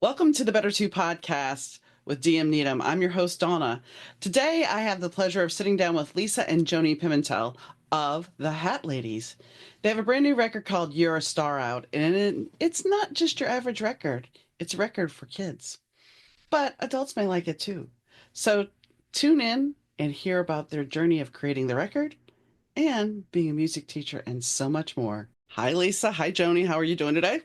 Welcome to the Better Two podcast with DM Needham. I'm your host, Donna. Today, I have the pleasure of sitting down with Lisa and Joanie Pimentel of the Hat Ladies. They have a brand new record called You're a Star out, and it's not just your average record. It's a record for kids, but adults may like it too. So tune in and hear about their journey of creating the record and being a music teacher and so much more. Hi, Lisa. Hi, Joanie. How are you doing today?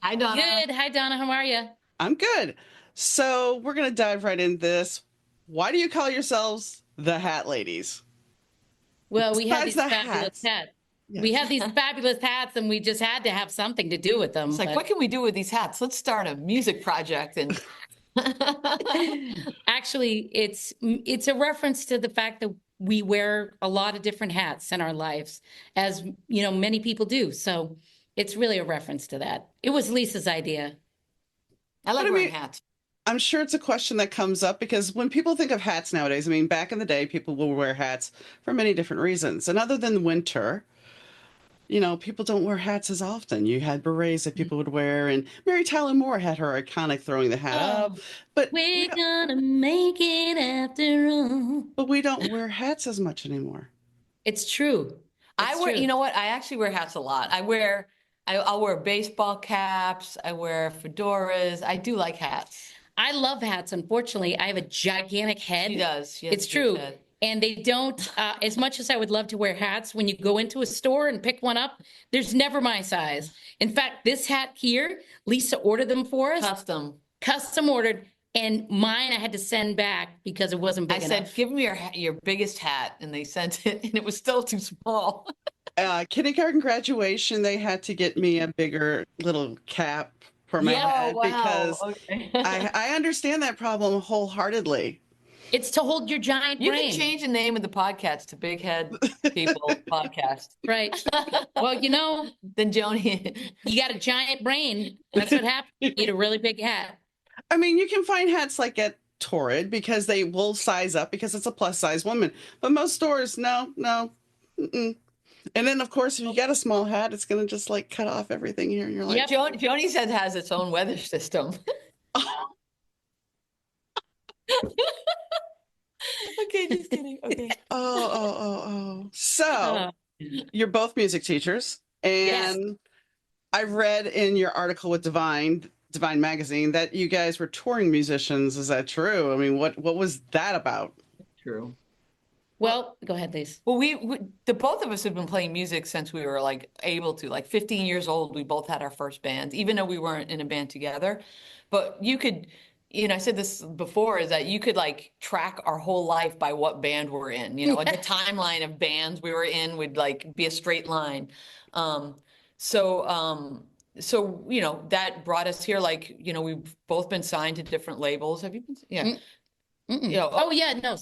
Hi, Donna. Good. Hi, Donna. How are you? I'm good. So we're going to dive right into this. Why do you call yourselves the Hat Ladies? Well, we have Besides these the fabulous hats. Yes. We have these fabulous hats, and we just had to have something to do with them. It's like, what can we do with these hats? Let's start a music project. And actually, it's a reference to the fact that we wear a lot of different hats in our lives, as you know, many people do. So it's really a reference to that. It was Lisa's idea. I like wearing hats. I'm sure it's a question that comes up because when people think of hats nowadays, I mean, back in the day, people will wear hats for many different reasons. And other than winter, you know, people don't wear hats as often. You had berets that people would wear, and Mary Tyler Moore had her iconic throwing the hat up. But we're gonna make it after all. But we don't wear hats as much anymore. It's true. You know what? I actually wear hats a lot. I'll wear baseball caps. I wear fedoras. I do like hats. I love hats. Unfortunately, I have a gigantic head. She does. It's true. And they don't, as much as I would love to wear hats, when you go into a store and pick one up, there's never my size. In fact, this hat here, Lisa ordered them for us. Custom ordered. And mine I had to send back because it wasn't big enough. I said, give me your biggest hat. And they sent it, and it was still too small. Kindergarten graduation, they had to get me a bigger little cap for my head because I understand that problem wholeheartedly. It's to hold your giant brain. You can change the name of the podcast to Big Head People Podcast. Right. Well, you know, then Joanie, you got a giant brain. That's what happens. You need a really big hat. I mean, you can find hats like at Torrid because they will size up because it's a plus size woman. But most stores, no. Mm-mm. And then, of course, if you get a small hat, it's going to just like cut off everything here. And you're like, Joanie's head has its own weather system. Okay, just kidding. Okay. So you're both music teachers. And yes. I read in your article with Divine Magazine that you guys were touring musicians. Is that true? I mean, what was that about? True. Well, go ahead, Lise. Well, the both of us have been playing music since we were able to, 15 years old. We both had our first bands, even though we weren't in a band together. But you could, I said this before, is that you could track our whole life by what band we're in. The timeline of bands we were in would be a straight line. So that brought us here. We've both been signed to different labels. Have you been? Yeah.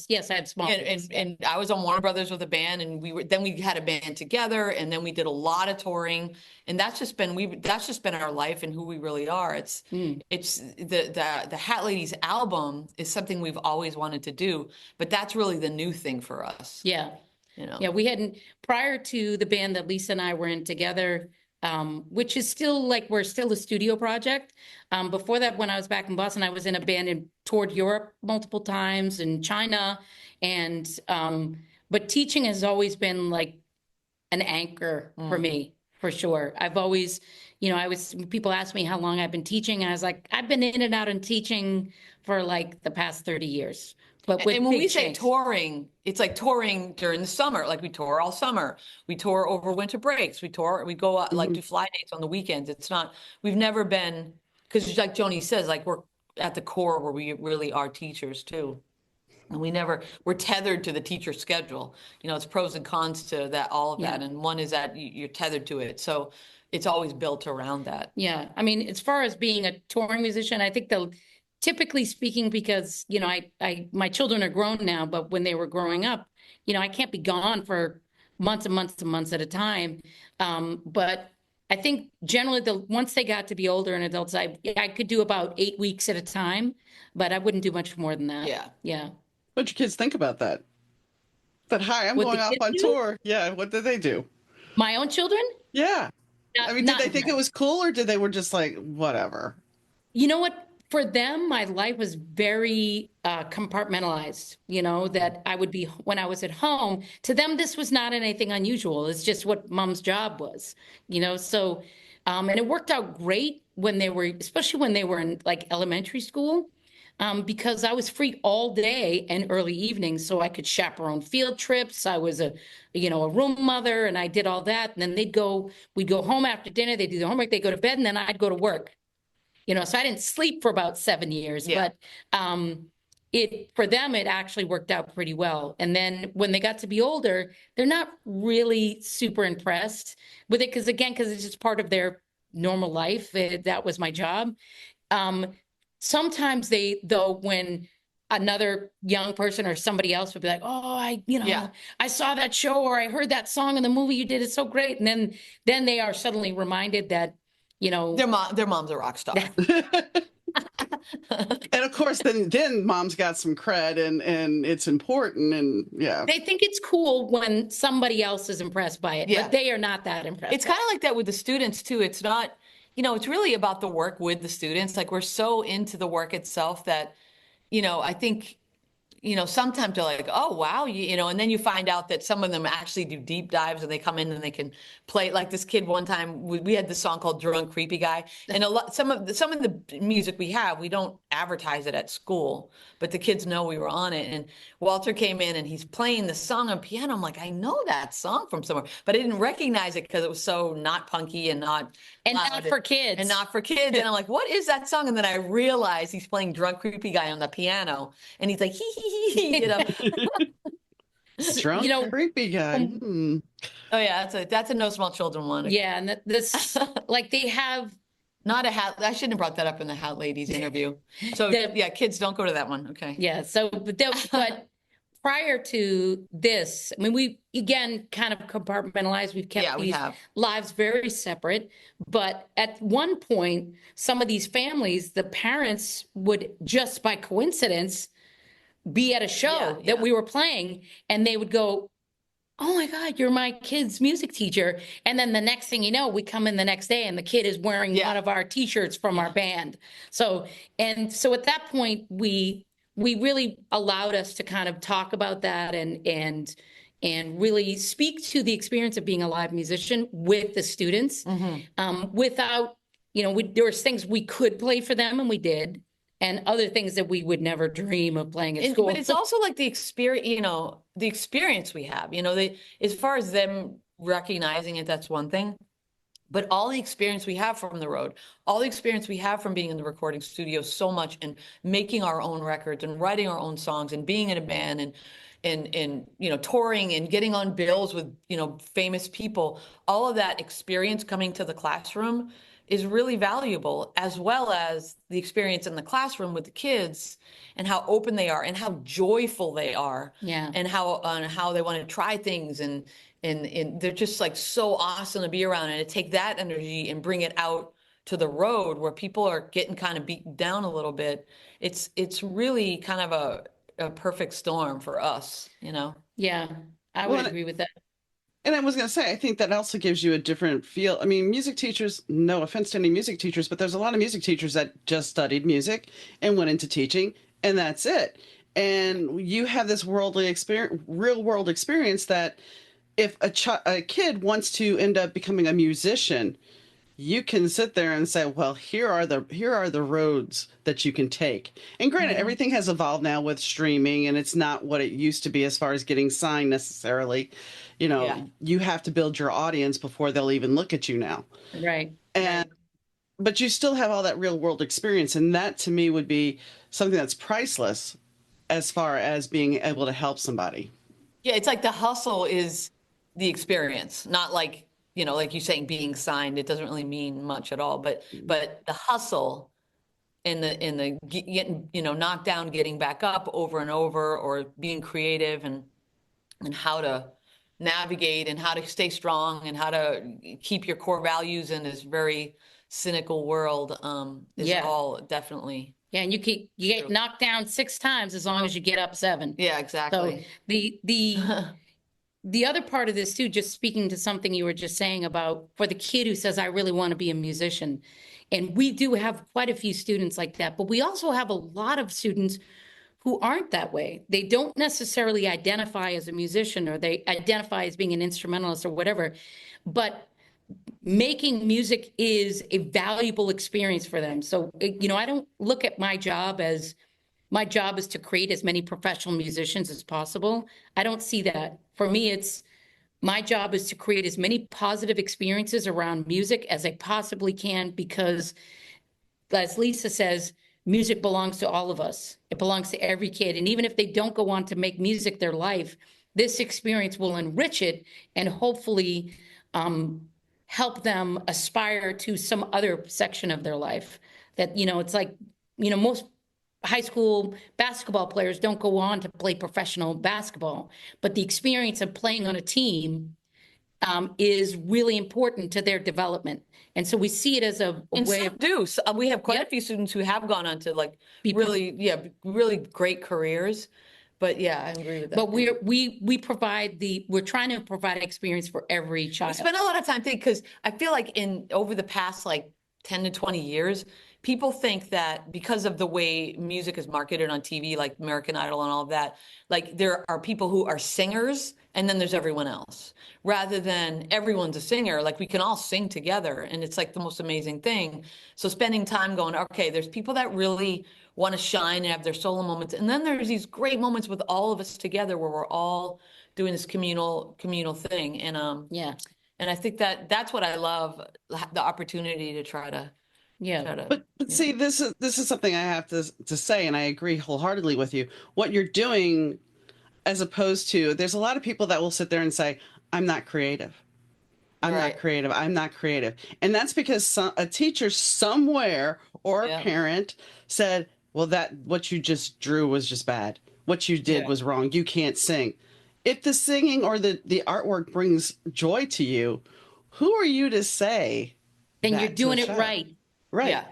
Yes, I had small. And I was on Warner Brothers with a band, and we had a band together, and then we did a lot of touring, and that's just been our life and who we really are. It's the Hat Ladies album is something we've always wanted to do, but that's really the new thing for us. Yeah. Yeah, we hadn't, prior to the band that Lisa and I were in together, which is still we're still a studio project. Before that, when I was back in Boston, I was in a band and toured Europe multiple times, and China, and but teaching has always been an anchor for me, for sure. I've always, people ask me how long I've been teaching, and I was like, I've been in and out in teaching for the past 30 years. But when we say touring, it's like touring during the summer. We tour all summer. We tour over winter breaks. We go out, do fly dates on the weekends. It's not, we've never been, because like Joanie says, we're at the core where we really are teachers too. And we're tethered to the teacher schedule. It's pros and cons to that, all of that. And one is that you're tethered to it. So it's always built around that. Yeah. I mean, as far as being a touring musician, I think typically speaking, because, my children are grown now, but when they were growing up, I can't be gone for months and months and months at a time. But I think generally once they got to be older and adults, I could do about 8 weeks at a time, but I wouldn't do much more than that. Yeah. Yeah. What'd your kids think about that? But hi, I'm going off on tour. Yeah. What did they do? My own children? Yeah. I mean, did they think it was cool, or did they were just whatever? You know what? for them, my life was very compartmentalized, that I would be, when I was at home, to them, this was not anything unusual. It's just what mom's job was, so, and it worked out great when they were, especially when they were in like elementary school, because I was free all day and early evenings, so I could chaperone field trips. I was a room mother, and I did all that. And then we'd go home after dinner, they'd do their homework, they'd go to bed, and then I'd go to work. So I didn't sleep for about 7 years, Yeah. but for them, it actually worked out pretty well. And then when they got to be older, they're not really super impressed with it because it's just part of their normal life. That was my job. Sometimes though, when another young person or somebody else would be like, oh, Yeah. I saw that show, or I heard that song in the movie you did, it's so great. And then they are suddenly reminded that, Their mom's a rock star. And of course, then mom's got some cred and it's important. And yeah. they think it's cool when somebody else is impressed by it, Yeah. but they are not that impressed. It's kind of like that with the students too. It's not, it's really about the work with the students. Like we're so into the work itself that, I think, sometimes they're like, oh, wow, and then you find out that some of them actually do deep dives and they come in and they can play. Like this kid one time, we had this song called Drunk Creepy Guy. And some of the music we don't advertise it at school, but the kids know we were on it. And Walter came in and he's playing the song on piano. I'm like, I know that song from somewhere, but I didn't recognize it because it was so not punky and not for kids. And not for kids. And I'm like, what is that song? And then I realized he's playing Drunk Creepy Guy on the piano. And he's like, hee hee hee, Drunk creepy guy. Oh yeah, that's a No Small Children one. Yeah, and this like they have not a hat. I shouldn't have brought that up in the Hat Ladies interview. So yeah, kids don't go to that one. Okay. Yeah. So, but prior to this, I mean, we again kind of compartmentalized. We've kept these lives very separate. But at one point, some of these families, the parents would just by coincidence be at a show that we were playing, and they would go, oh my God, you're my kid's music teacher. And then the next thing you know, we come in the next day and the kid is wearing one of our t-shirts from our band. So at that point, we really allowed us to kind of talk about that and really speak to the experience of being a live musician with the students, without, there was things we could play for them and we did, and other things that we would never dream of playing at school. But it's also like the experience we have, as far as them recognizing it, that's one thing. But all the experience we have from the road, all the experience we have from being in the recording studio so much and making our own records and writing our own songs and being in a band and touring and getting on bills with, famous people, all of that experience coming to the classroom is really valuable, as well as the experience in the classroom with the kids and how open they are and how joyful they are. Yeah. And how they want to try things and they're just like so awesome to be around, and to take that energy and bring it out to the road where people are getting kind of beaten down a little bit. It's really kind of a perfect storm for us, Yeah, I would agree with that. And I was going to say, I think that also gives you a different feel. I mean, music teachers, no offense to any music teachers, but there's a lot of music teachers that just studied music and went into teaching, and that's it. And you have this real world experience that if a kid wants to end up becoming a musician, you can sit there and say, well, here are the roads that you can take. And granted, everything has evolved now with streaming, and it's not what it used to be as far as getting signed necessarily. You have to build your audience before they'll even look at you now. Right. But you still have all that real world experience. And that to me would be something that's priceless as far as being able to help somebody. Yeah. It's like the hustle is the experience, not like, like you're saying, being signed. It doesn't really mean much at all, but the hustle and the getting, knocked down, getting back up over and over, or being creative and how to navigate and how to stay strong and how to keep your core values in this very cynical world is all definitely. Yeah, and you get knocked down 6 times as long as you get up 7. Yeah, exactly. So the other part of this too, just speaking to something you were just saying about for the kid who says, I really want to be a musician. And we do have quite a few students like that, but we also have a lot of students who aren't that way. They don't necessarily identify as a musician, or they identify as being an instrumentalist or whatever, but making music is a valuable experience for them. So, I don't look at my job as my job is to create as many professional musicians as possible. I don't see that. For me, it's my job is to create as many positive experiences around music as I possibly can, because as Lisa says, music belongs to all of us. It belongs to every kid. And even if they don't go on to make music their life, this experience will enrich it and hopefully help them aspire to some other section of their life. That, it's like, most high school basketball players don't go on to play professional basketball, but the experience of playing on a team is really important to their development. And so we see it as a And way some of do. So we have quite a Yep. few students who have gone on to like Be really, really great careers. But yeah, I agree with that. But we're trying to provide experience for every We child. spend a lot of time thinking, because I feel like over the past like 10 to 20 years, people think that because of the way music is marketed on TV, like American Idol and all of that, like there are people who are singers and then there's everyone else, rather than everyone's a singer. Like we can all sing together, and it's like the most amazing thing. So spending time going, okay, there's people that really want to shine and have their solo moments, and then there's these great moments with all of us together where we're all doing this communal thing. And Yeah, and I think that that's what I love, the opportunity to try to yeah. But see, this is something I have to say, and I agree wholeheartedly with you. What you're doing, as opposed to, there's a lot of people that will sit there and say, "I'm not creative. I'm not Right. creative. I'm not creative," and that's because a teacher somewhere or a Yeah. parent said, "Well, that what you just drew was just bad. What you did Yeah. was wrong. You can't sing." If the singing or the artwork brings joy to you, who are you to say Then you're that to a doing it child? right. Right. Yeah.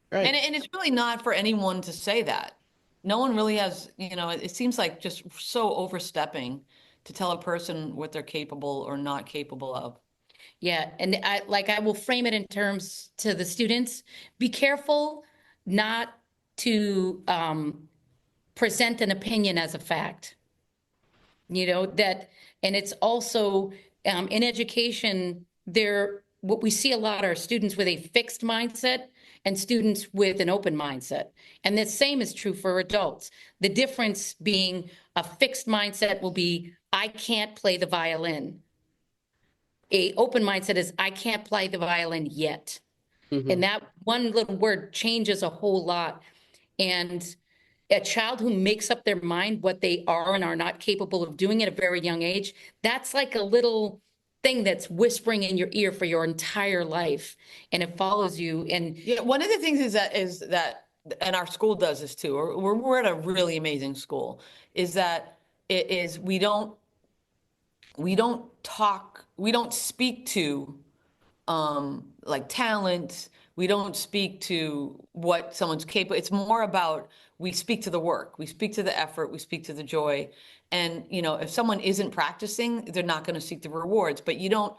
Right. And it's really not for anyone to say that. No one really has, it seems like just so overstepping to tell a person what they're capable or not capable of. Yeah, and I will frame it in terms to the students. Be careful not to present an opinion as a fact. That, and it's also in education, what we see a lot are students with a fixed mindset and students with an open mindset. And the same is true for adults. The difference being a fixed mindset will be, I can't play the violin. A open mindset is, I can't play the violin yet. Mhm. And that one little word changes a whole lot. And a child who makes up their mind what they are and are not capable of doing at a very young age, that's like a little thing that's whispering in your ear for your entire life, and it follows you. And Yeah, one of the things is that, and our school does this too. We're at a really amazing school. Is that it is we don't speak to like talent. We don't speak to what someone's capable. It's more about, we speak to the work, we speak to the effort, we speak to the joy. And if someone isn't practicing, they're not going to seek the rewards. But you don't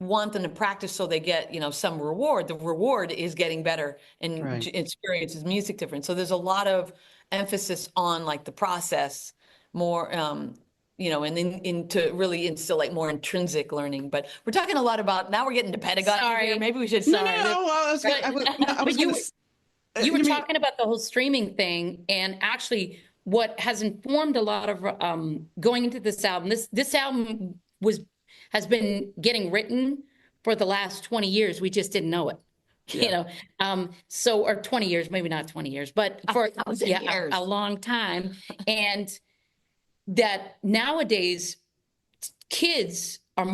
want them to practice so they get some reward. The reward is getting better and Right. experiences music different. So there's a lot of emphasis on like the process more, and then into really instill like more intrinsic learning. But we're talking a lot about, now we're getting to pedagogy Sorry. here. Maybe we should. No, Sorry. well, I was But going to. you were talking about the whole streaming thing, and actually what has informed a lot of going into this album, this album has been getting written for the last 20 years. We just didn't know it. Yeah. So, or 20 years, maybe not 20 years, but for 1,000 years. a long time. And that nowadays kids are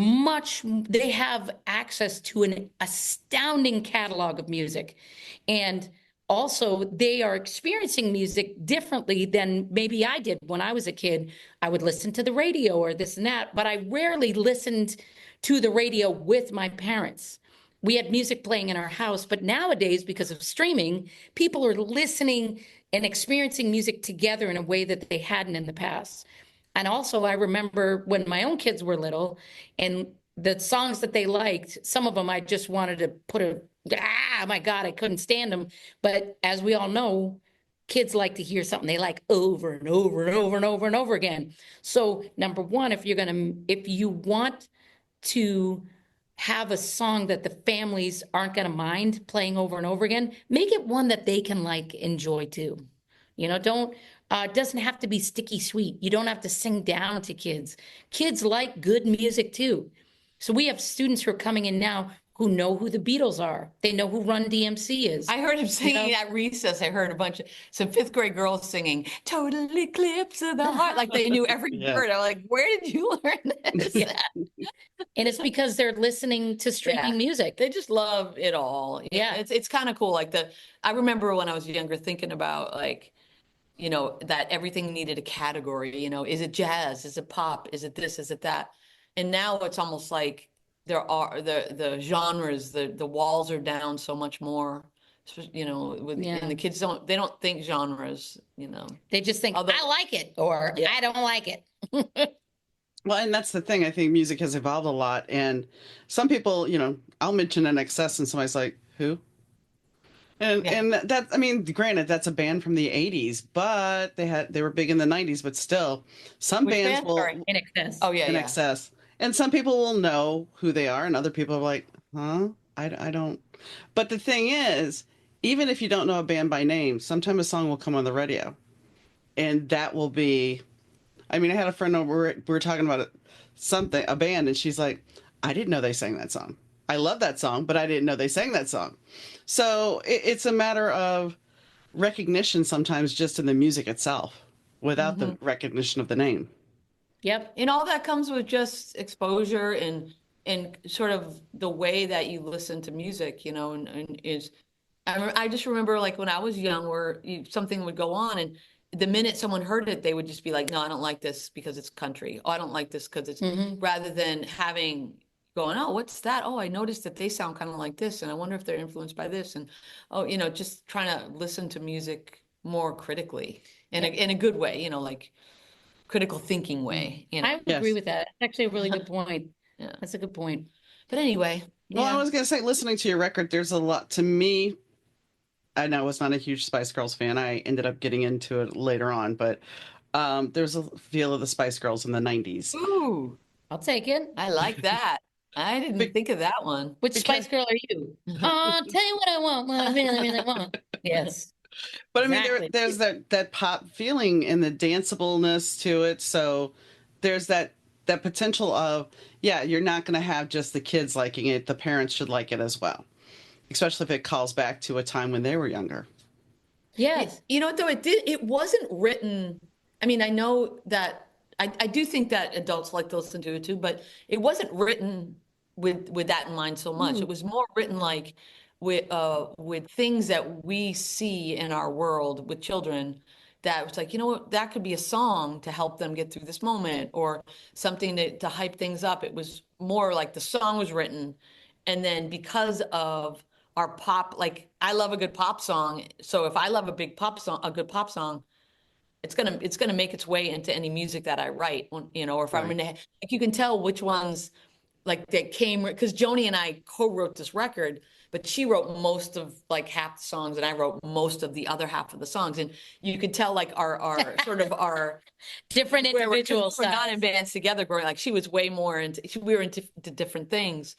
they have access to an astounding catalog of music. And also they are experiencing music differently than maybe I did when I was a kid. I would listen to the radio or this and that, but I rarely listened to the radio with my parents. We had music playing in our house, but nowadays, because of streaming, people are listening and experiencing music together in a way that they hadn't in the past. And also I remember when my own kids were little and the songs that they liked, some of them I just wanted to my God, I couldn't stand them. But as we all know, kids like to hear something they like over and over and over and over and over again. So number one, if you want to have a song that the families aren't going to mind playing over and over again, make it one that they can like enjoy too. Don't it doesn't have to be sticky sweet. You don't have to sing down to kids. Kids like good music too. So we have students who are coming in now who know who the Beatles are. They know who Run DMC is. I heard him singing at recess. I heard some fifth grade girls singing "Total Eclipse of the Heart," like they knew every Yeah. word. I'm like, where did you learn this? Yeah. And it's because they're listening to streaming music. They just love it all. Yeah. It's kind of cool. I remember when I was younger thinking about that everything needed a category. Is it jazz? Is it pop? Is it this? Is it that? And now it's almost like there are the genres, the walls are down so much more. And the kids they don't think genres. They just think, I like it, or I don't like it. Well, and that's the thing. I think music has evolved a lot. And some people, I'll mention an excess and somebody's like, who? And that, I mean, granted, that's a band from the 80s, but they were big in the 90s, but still, some Which bands band? will Sorry. In excess. Oh yeah, in excess. And some people will know who they are, and other people are like, huh? I don't. But the thing is, even if you don't know a band by name, sometime a song will come on the radio. And that will be, I mean, I had a friend over, we were talking about a band, and she's like, I didn't know they sang that song. I love that song, but I didn't know they sang that song. So it's a matter of recognition sometimes just in the music itself without the recognition of the name. Yep. And all that comes with just exposure and sort of the way that you listen to music, and I just remember like when I was young where something would go on and the minute someone heard it, they would just be like, no, I don't like this because it's country. Oh, I don't like this because it's rather than going, oh, what's that? Oh, I noticed that they sound kind of like this. And I wonder if they're influenced by this. And, just trying to listen to music more critically in a good way, like critical thinking way. I would agree with that. It's actually a really good point. Yeah. That's a good point. But anyway. Well, I was going to say, listening to your record, there's a lot to me. I know I was not a huge Spice Girls fan. I ended up getting into it later on, but there's a feel of the Spice Girls in the 90s. Ooh, I'll take it. I like that. I didn't think of that one. Which Spice Girl are you? I'll tell you what I want, what I really want. Yes. But I mean, there's that pop feeling and the danceableness to it. So there's that potential of, you're not going to have just the kids liking it. The parents should like it as well, especially if it calls back to a time when they were younger. Yes. Though it wasn't written. I mean, I know that I do think that adults like to listen to it too, but it wasn't written with that in mind so much. It was more written like with things that we see in our world with children that was like, what, that could be a song to help them get through this moment or something to hype things up. It was more like the song was written. And then because of our pop, like I love a good pop song. So if I love a good pop song, it's gonna make its way into any music that I write, or if I'm in, like you can tell which ones like that came, because Joni and I co-wrote this record, but she wrote most of like half the songs and I wrote most of the other half of the songs. And you could tell like our sort of our different individual we're not in bands together growing, like she was way more we were into different things.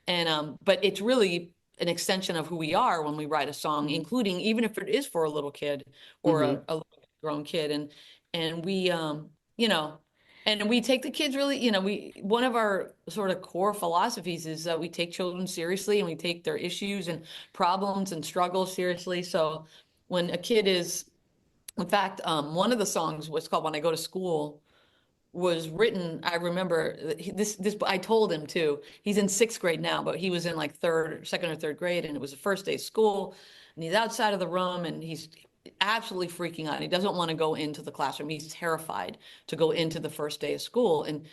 And but it's really an extension of who we are when we write a song, including even if it is for a little kid or a grown kid. And we and we take the kids really, one of our sort of core philosophies is that we take children seriously and we take their issues and problems and struggles seriously. So when a kid is, in fact, one of the songs was called When I Go to School, was written, I remember this, I told him too, he's in 6th grade now, but he was in like second or third grade, and it was the first day of school, and he's outside of the room and he's absolutely freaking out. He doesn't want to go into the classroom. He's terrified to go into the first day of school. And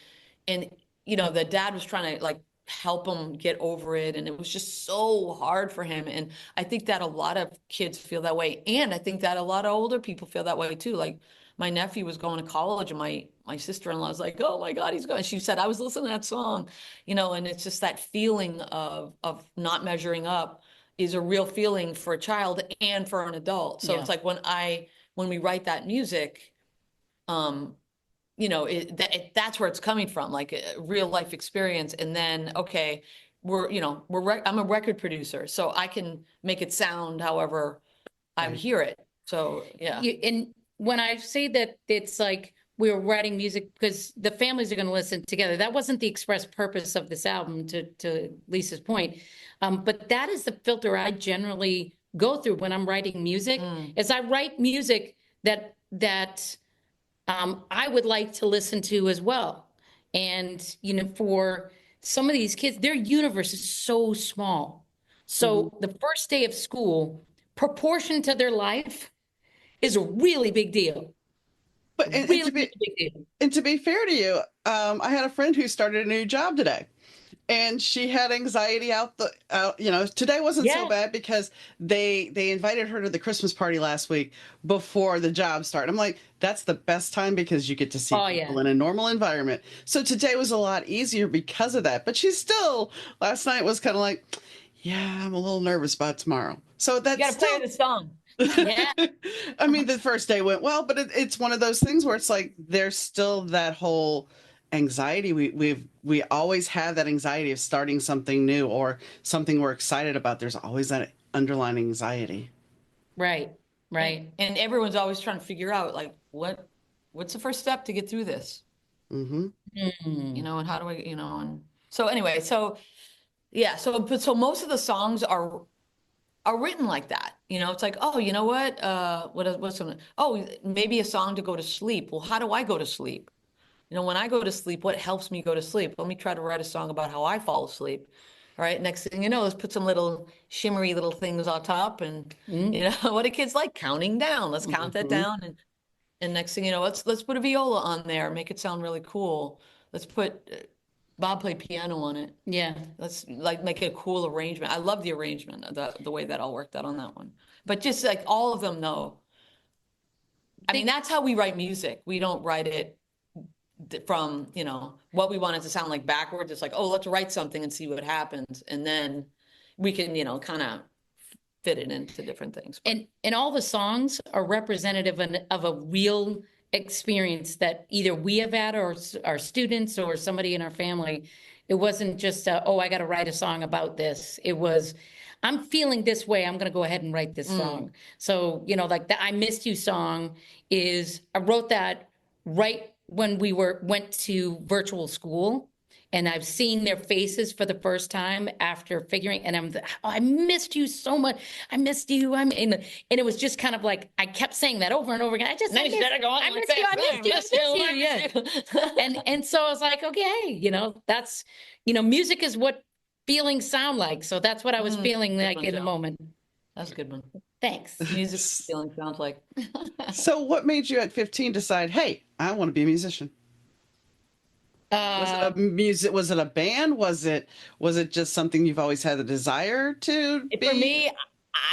the dad was trying to like help him get over it. And it was just so hard for him. And I think that a lot of kids feel that way. And I think that a lot of older people feel that way too. Like my nephew was going to college, and my sister-in-law was like, oh my God, he's going. She said, I was listening to that song, and it's just that feeling of not measuring up is a real feeling for a child and for an adult. So Yeah. it's like when we write that music, that's where it's coming from, like a real life experience. And then, okay, I'm a record producer, so I can make it sound however I Right. hear it. So yeah. And when I say that it's like we were writing music because the families are going to listen together, that wasn't the express purpose of this album, to Lisa's point. But that is the filter I generally go through when I'm writing music, is I write music that I would like to listen to as well. And, for some of these kids, their universe is so small. So the first day of school, proportion to their life, is a really big deal. But and Really, really big deal. to be fair to you, I had a friend who started a new job today, and she had anxiety today wasn't so Yeah. bad because they invited her to the Christmas party last week before the job started. I'm like, that's the best time because you get to see Oh, people yeah. in a normal environment. So today was a lot easier because of that. But she still last night was kind of like, yeah, I'm a little nervous about tomorrow. So You that's got to play still the song. Yeah. I mean, the first day went well, but it's one of those things where it's like there's still that whole anxiety. We always have that anxiety of starting something new or something we're excited about. There's always that underlying anxiety. Right. Right. And everyone's always trying to figure out, like, what's the first step to get through this? Mm-hmm. And how do I, and so anyway, so yeah, so most of the songs are written like that. It's like, oh, you know what? What's something? Oh, maybe a song to go to sleep. Well, how do I go to sleep? When I go to sleep, what helps me go to sleep? Let me try to write a song about how I fall asleep. All right. Next thing you know, let's put some little shimmery little things on top. And what do kids like? Counting down. Let's count that Mm-hmm. down. And next thing you know, let's put a viola on there, make it sound really cool. Let's put Bob play piano on it. Yeah. Let's like make a cool arrangement. I love the arrangement, the way that all worked out on that one. But just like all of them, though. I mean, that's how we write music. We don't write it from, what we want it to sound like backwards. It's like, oh, let's write something and see what happens. And then we can, kind of fit it into different things. And all the songs are representative of a real experience that either we have had or our students or somebody in our family. It wasn't just, oh, I got to write a song about this. It was, I'm feeling this way. I'm going to go ahead and write this song. So, like the I Missed You song I wrote that right when we went to virtual school. And I've seen their faces for the first time after figuring, and I missed you so much. I missed you. And it was just kind of like, I kept saying that over and over again. I missed you. I missed you. Yeah. And so I was like, okay, that's, music is what feelings sound like. So that's what I was feeling like in the moment. That's a good one. Thanks. Music feeling sounds like. So what made you at 15 decide, hey, I want to be a musician? Was it a band? Was it just something you've always had a desire to be? For me,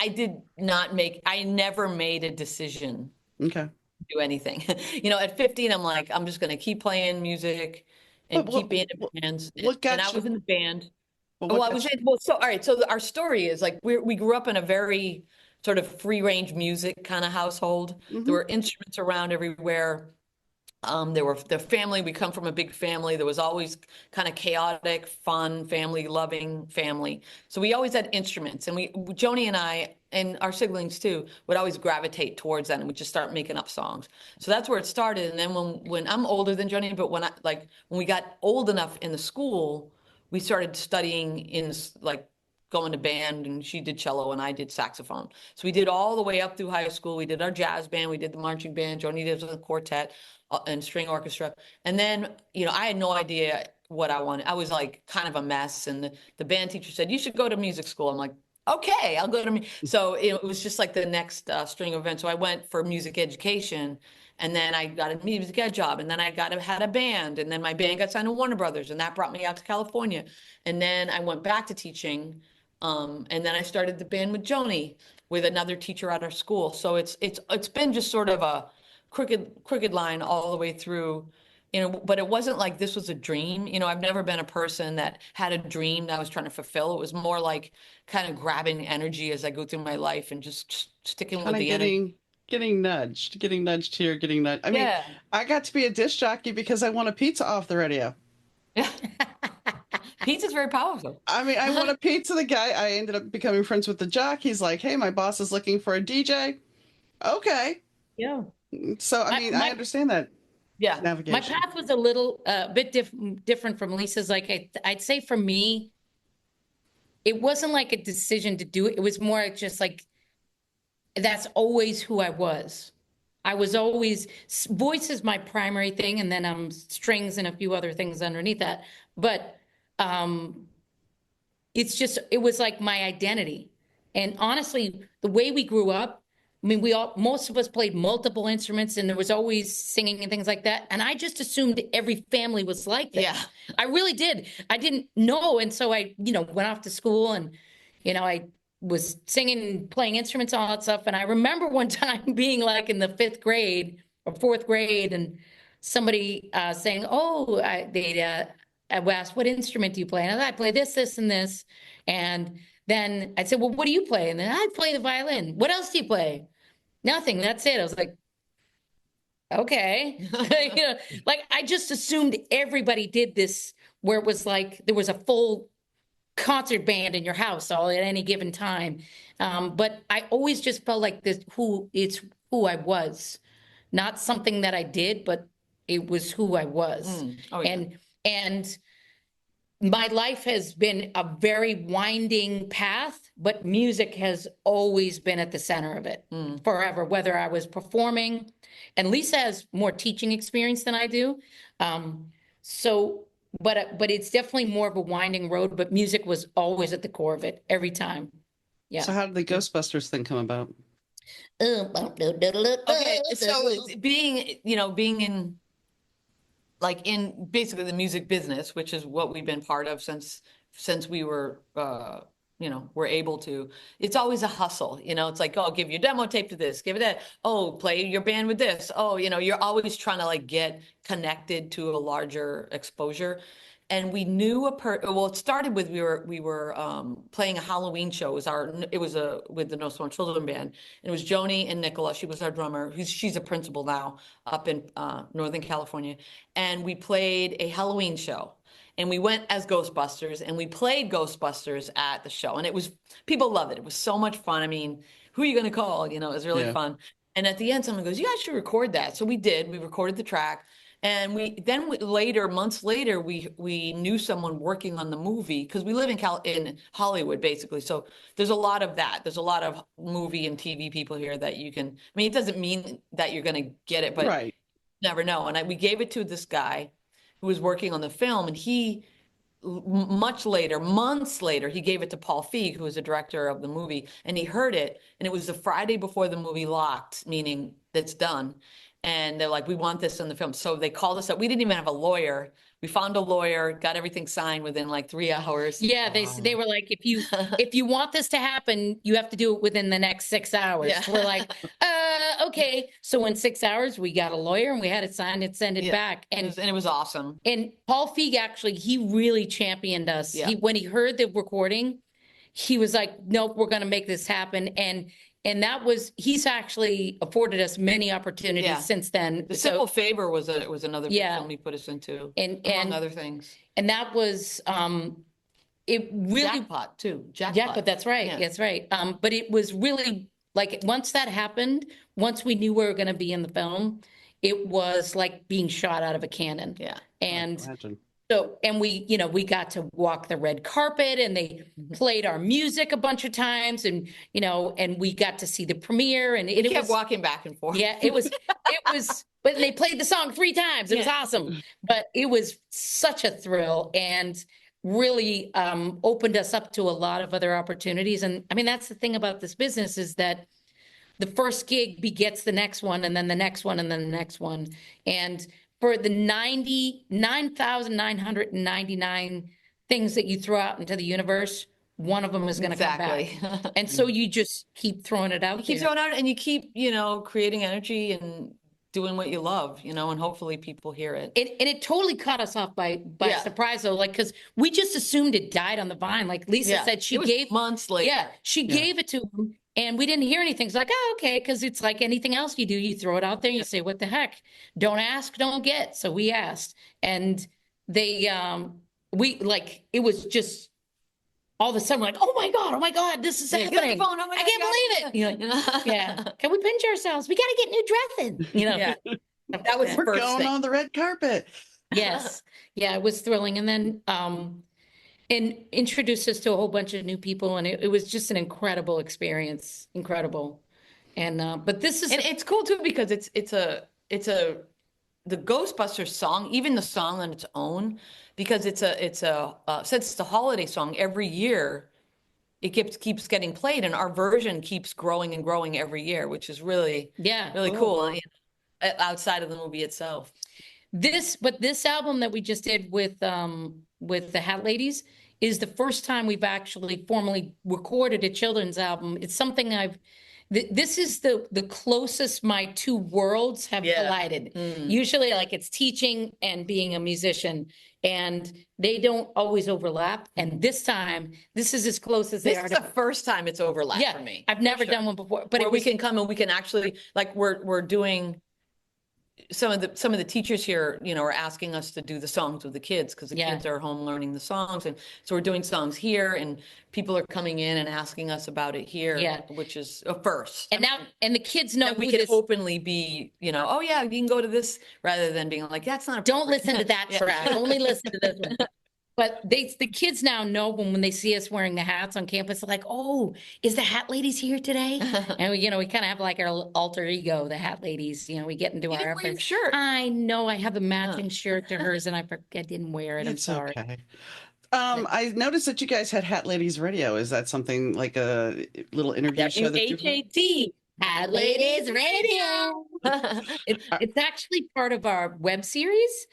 I never made a decision Okay. to do anything. At 15, I'm like, I'm just going to keep playing music and keep being in bands. And I was in the band. All right. So our story is like, we grew up in a very sort of free range music kind of household. There were instruments around everywhere. The family, we come from a big family. There was always kind of chaotic, fun, family, loving family. So we always had instruments, and Joanie and I, and our siblings too, would always gravitate towards that, and we'd just start making up songs. So that's where it started. And then when I'm older than Joanie, but when we got old enough in the school, we started studying in like going to band, and she did cello and I did saxophone. So we did all the way up through high school. We did our jazz band, we did the marching band, Joanie did the quartet and string orchestra. And then, I had no idea what I wanted. I was like kind of a mess. And the band teacher said, you should go to music school. I'm like, okay, I'll go to So it was just like the next string of events. So I went for music education, and then I got a music ed job, and then I had a band, and then my band got signed to Warner Brothers, and that brought me out to California. And then I went back to teaching. And then I started the band with Joanie, with another teacher at our school. So it's been just sort of crooked line all the way through, you know, but it wasn't like this was a dream. You know, I've never been a person that had a dream that I was trying to fulfill. It was more like kind of grabbing energy as I go through my life and just sticking Kind with of the energy. getting nudged here, getting nudged. I mean, Yeah. I got to be a disc jockey because I won a pizza off the radio. Yeah. Pizza's very powerful. I mean, I won a pizza. The guy, I ended up becoming friends with the jock. He's like, "Hey, my boss is looking for a DJ." Okay. Yeah. So, I mean, I understand that Yeah. My navigation. path was a little bit different from Lisa's. Like I'd say for me, it wasn't like a decision to do it. It was more just like that's always who I was. I was always voice is my primary thing, and then strings and a few other things underneath that. But um, it's just it was like my identity. And honestly, the way we grew up, I mean, most of us played multiple instruments, and there was always singing and things like that. And I just assumed every family was like that. Yeah. I really did. I didn't know, and so I, went off to school, and I was singing and playing instruments and all that stuff. And I remember one time being like in the fifth grade or fourth grade, and somebody saying, "Oh, I asked, what instrument do you play?" And I play this, this, and this. And then I said, "Well, what do you play?" And then I play the violin. "What else do you play?" "Nothing. That's it." I was like, okay. Like I just assumed everybody did this, where it was like there was a full concert band in your house all at any given time. But I always just felt like it's who I was, not something that I did, but it was who I was. Oh, yeah. And my life has been a very winding path, but music has always been at the center of it forever, whether I was performing. And Lisa has more teaching experience than I do. But it's definitely more of a winding road, but music was always at the core of it every time. Yeah. So, how did the Ghostbusters thing come about? Okay, so being in basically the music business, which is what we've been part of since we were we're able to. It's always a hustle, it's like, oh, give your demo tape to this, give it that, oh, play your band with this, oh, you're always trying to like get connected to a larger exposure. And we knew it started with we were playing a Halloween show. It was with the No Small Children band. And it was Joanie and Nicola. She was our drummer. She's a principal now up in Northern California. And we played a Halloween show. And we went as Ghostbusters, and we played Ghostbusters at the show. And people loved it. It was so much fun. I mean, who are you going to call? It was really fun. And at the end, someone goes, "You guys should record that." So we did. We recorded the track. And months later, we knew someone working on the movie, because we live in Hollywood, basically. So there's a lot of that. There's a lot of movie and TV people here that you can, I mean, it doesn't mean that you're going to get it, but Right. you never know. And we gave it to this guy who was working on the film, and he, months later, he gave it to Paul Feig, who was the director of the movie, and he heard it, and it was the Friday before the movie locked, meaning it's done. And they're like, "We want this in the film." So they called us up. We didn't even have a lawyer. We found a lawyer, got everything signed within like 3 hours. Yeah, they were like, if you want this to happen, you have to do it within the next 6 hours. Yeah. We're like, okay. So in 6 hours, we got a lawyer and we had it signed and send it back. And it was awesome. And Paul Feig, actually, he really championed us. Yeah. When he heard the recording, he was like, "Nope, we're going to make this happen." And he's actually afforded us many opportunities since then. The Simple Favor was another film he put us into, among other things. And that was it really Jackpot too. Jackpot, that's right. Yeah. That's right. But it was really like, once that happened, once we knew we were going to be in the film, it was like being shot out of a cannon. Yeah. And Imagine. so, and we got to walk the red carpet, and they played our music a bunch of times, and, and we got to see the premiere, and it kept was walking back and forth. Yeah, it was, but they played the song 3 times. It was awesome, but it was such a thrill, and really opened us up to a lot of other opportunities. And I mean, that's the thing about this business, is that the first gig begets the next one, and then the next one, and then the next one. And for the 99,999 things that you throw out into the universe, one of them is going to come back. And so you just keep throwing it out. You keep throwing out, and you keep, creating energy and doing what you love, and hopefully people hear it. And it totally caught us off by Yeah. surprise though, like, because we just assumed it died on the vine. Like Lisa Yeah. said, she It was gave months later. Yeah, she gave it to him, and we didn't hear anything. It's like, oh, okay, because it's like anything else you do, you throw it out there, you say, what the heck? Don't ask, don't get. So we asked, and they we like it was just all of a sudden, we're like, oh my God, this is Yeah, get on your happening. phone. Oh my I God, can't believe it. You know, yeah. Can we pinch ourselves? We got to get new dressing. Yeah. That was the We're first going thing. on the red carpet. Yes. Yeah, it was thrilling. And then and introduced us to a whole bunch of new people, and it was just an incredible experience. Incredible. And but this is And it's cool too because it's a the Ghostbusters song, even the song on its own, because it's a since it's a holiday song, every year it keeps getting played, and our version keeps growing and growing every year, which is really really cool, outside of the movie itself. But this album that we just did with the Hat Ladies is the first time we've actually formally recorded a children's album. It's something this is the closest my two worlds have collided. Usually, like, it's teaching and being a musician, and they don't always overlap. And this time, this is as close as they This are is to. the first time it's overlapped for me. I've never done one before, but where we can come and we can actually, like, we're doing some of the teachers here, are asking us to do the songs with the kids because the kids are home learning the songs, and so we're doing songs here, and people are coming in and asking us about it here, which is a first. And now, and the kids know we can openly be, oh yeah, you can go to this, rather than being like, that's not. Don't listen to that track. Only listen to this one. But the kids now know when they see us wearing the hats on campus, they're like, oh, is the Hat Ladies here today? And we kind of have like our alter ego, the Hat Ladies. We get into our wear your shirt. I know I have a matching shirt to hers, and I didn't wear it. I'm sorry. Okay. I noticed that you guys had Hat Ladies Radio. Is that something like a little interview show that WHAT, Hat Ladies Radio. It's actually part of our web series.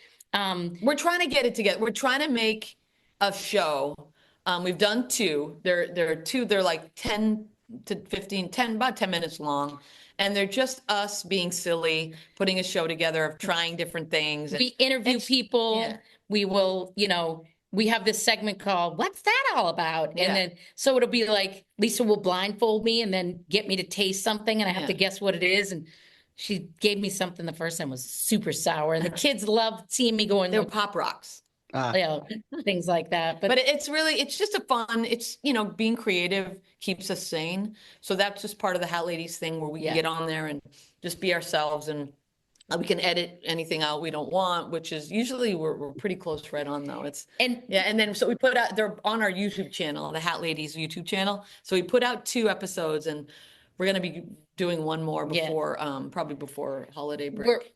We're trying to get it together. We're trying to make a show. We've done two. They're two. They're like 10 to 15, about 10 minutes long. And they're just us being silly, putting a show together of trying different things. We interview people. Yeah. We will, we have this segment called "What's That All About?" And then, so it'll be like, Lisa will blindfold me and then get me to taste something, and I have to guess what it is. And she gave me something the first time, was super sour, and the kids loved seeing me going. They're Like, Pop Rocks. Things like that. But it's just a fun, it's, being creative keeps us sane. So that's just part of the Hat Ladies thing, where we can get on there and just be ourselves, and we can edit anything out we don't want, which is usually we're pretty close right on, though. And then so we put out, they're on our YouTube channel, the Hat Ladies YouTube channel. So we put out 2 episodes, and we're going to be doing one more before, probably before holiday break.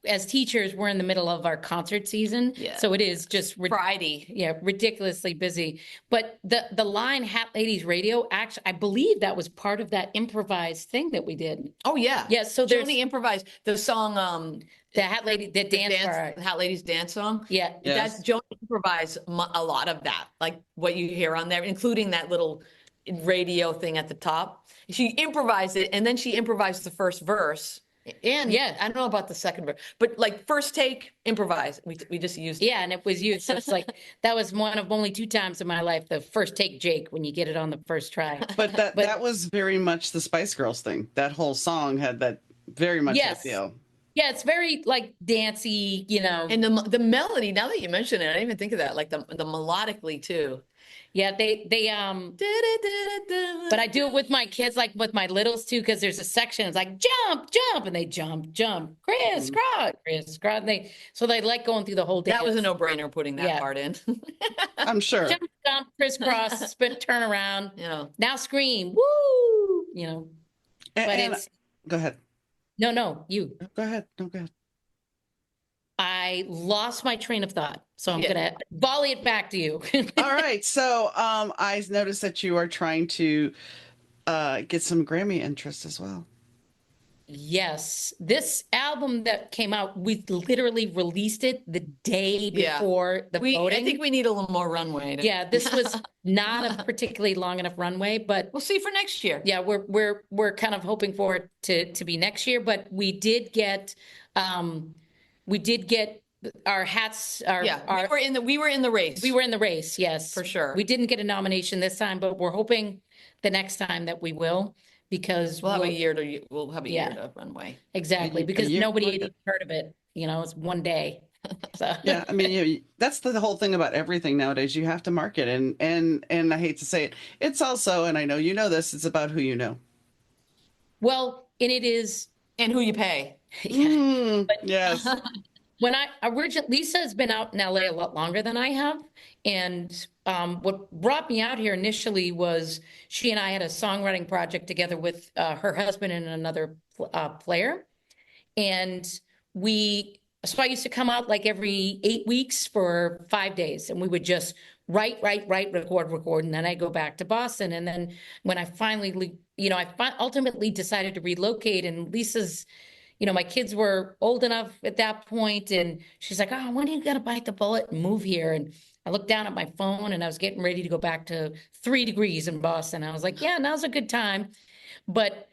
As teachers, we're in the middle of our concert season. So it is just Friday. Ridiculously busy. But the line Hat Ladies Radio, actually, I believe that was part of that improvised thing that we did. Oh, yeah. Yeah. So there's Joanie improvised the song, the Hat Lady, the dance part. the Hat Ladies dance song. Yeah. That's Joanie improvised a lot of that, like what you hear on there, including that little radio thing at the top. She improvised it, and then she improvised the first verse. And I don't know about the second verse, but like first take, improvise. We just used it. Yeah, and it was used. So it's like, that was one of only 2 times in my life, the first take Jake, when you get it on the first try. But that was very much the Spice Girls thing. That whole song had that very much that feel. Yeah, it's very like dancey, And the melody, now that you mention it, I didn't even think of that, like the melodically too. Yeah, they but I do it with my kids, like with my littles too, because there's a section, it's like jump, jump, and they jump, crisscross. And so they like going through the whole dance. That was a no-brainer putting that part in. I'm sure. Jump, crisscross, spin, turn around. Now scream, woo. But it's go ahead. No, you. Go ahead. No, go ahead. I lost my train of thought, so I'm gonna volley it back to you. All right. So I noticed that you are trying to get some Grammy interest as well. Yes, this album that came out, we literally released it the day Yeah. before the I voting. think we need a little more runway. Yeah, this was not a particularly long enough runway, but We'll see for next year. yeah, we're kind of hoping for it to be next year. But we did get our hats. Yeah, we were in the race. We were in the race, yes, For sure. We didn't get a nomination this time, but we're hoping the next time that we will, because we'll have a year to runway. Exactly, because nobody had even heard of it. It's one day. So. Yeah, I mean, that's the whole thing about everything nowadays. You have to market, and I hate to say it, it's also, and I know you know this, it's about who you know. Well, and it is, and who you pay. Yeah. Yes. When Lisa has been out in LA a lot longer than I have. And what brought me out here initially was she and I had a songwriting project together with her husband and another player. And so I used to come out like every 8 weeks for 5 days, and we would just write, record. And then I go back to Boston. And then when I finally, I ultimately decided to relocate, and Lisa's, my kids were old enough at that point, and she's like, "Oh, when are you gonna bite the bullet and move here?" And I looked down at my phone, and I was getting ready to go back to 3 degrees in Boston. I was like, "Yeah, now's a good time." But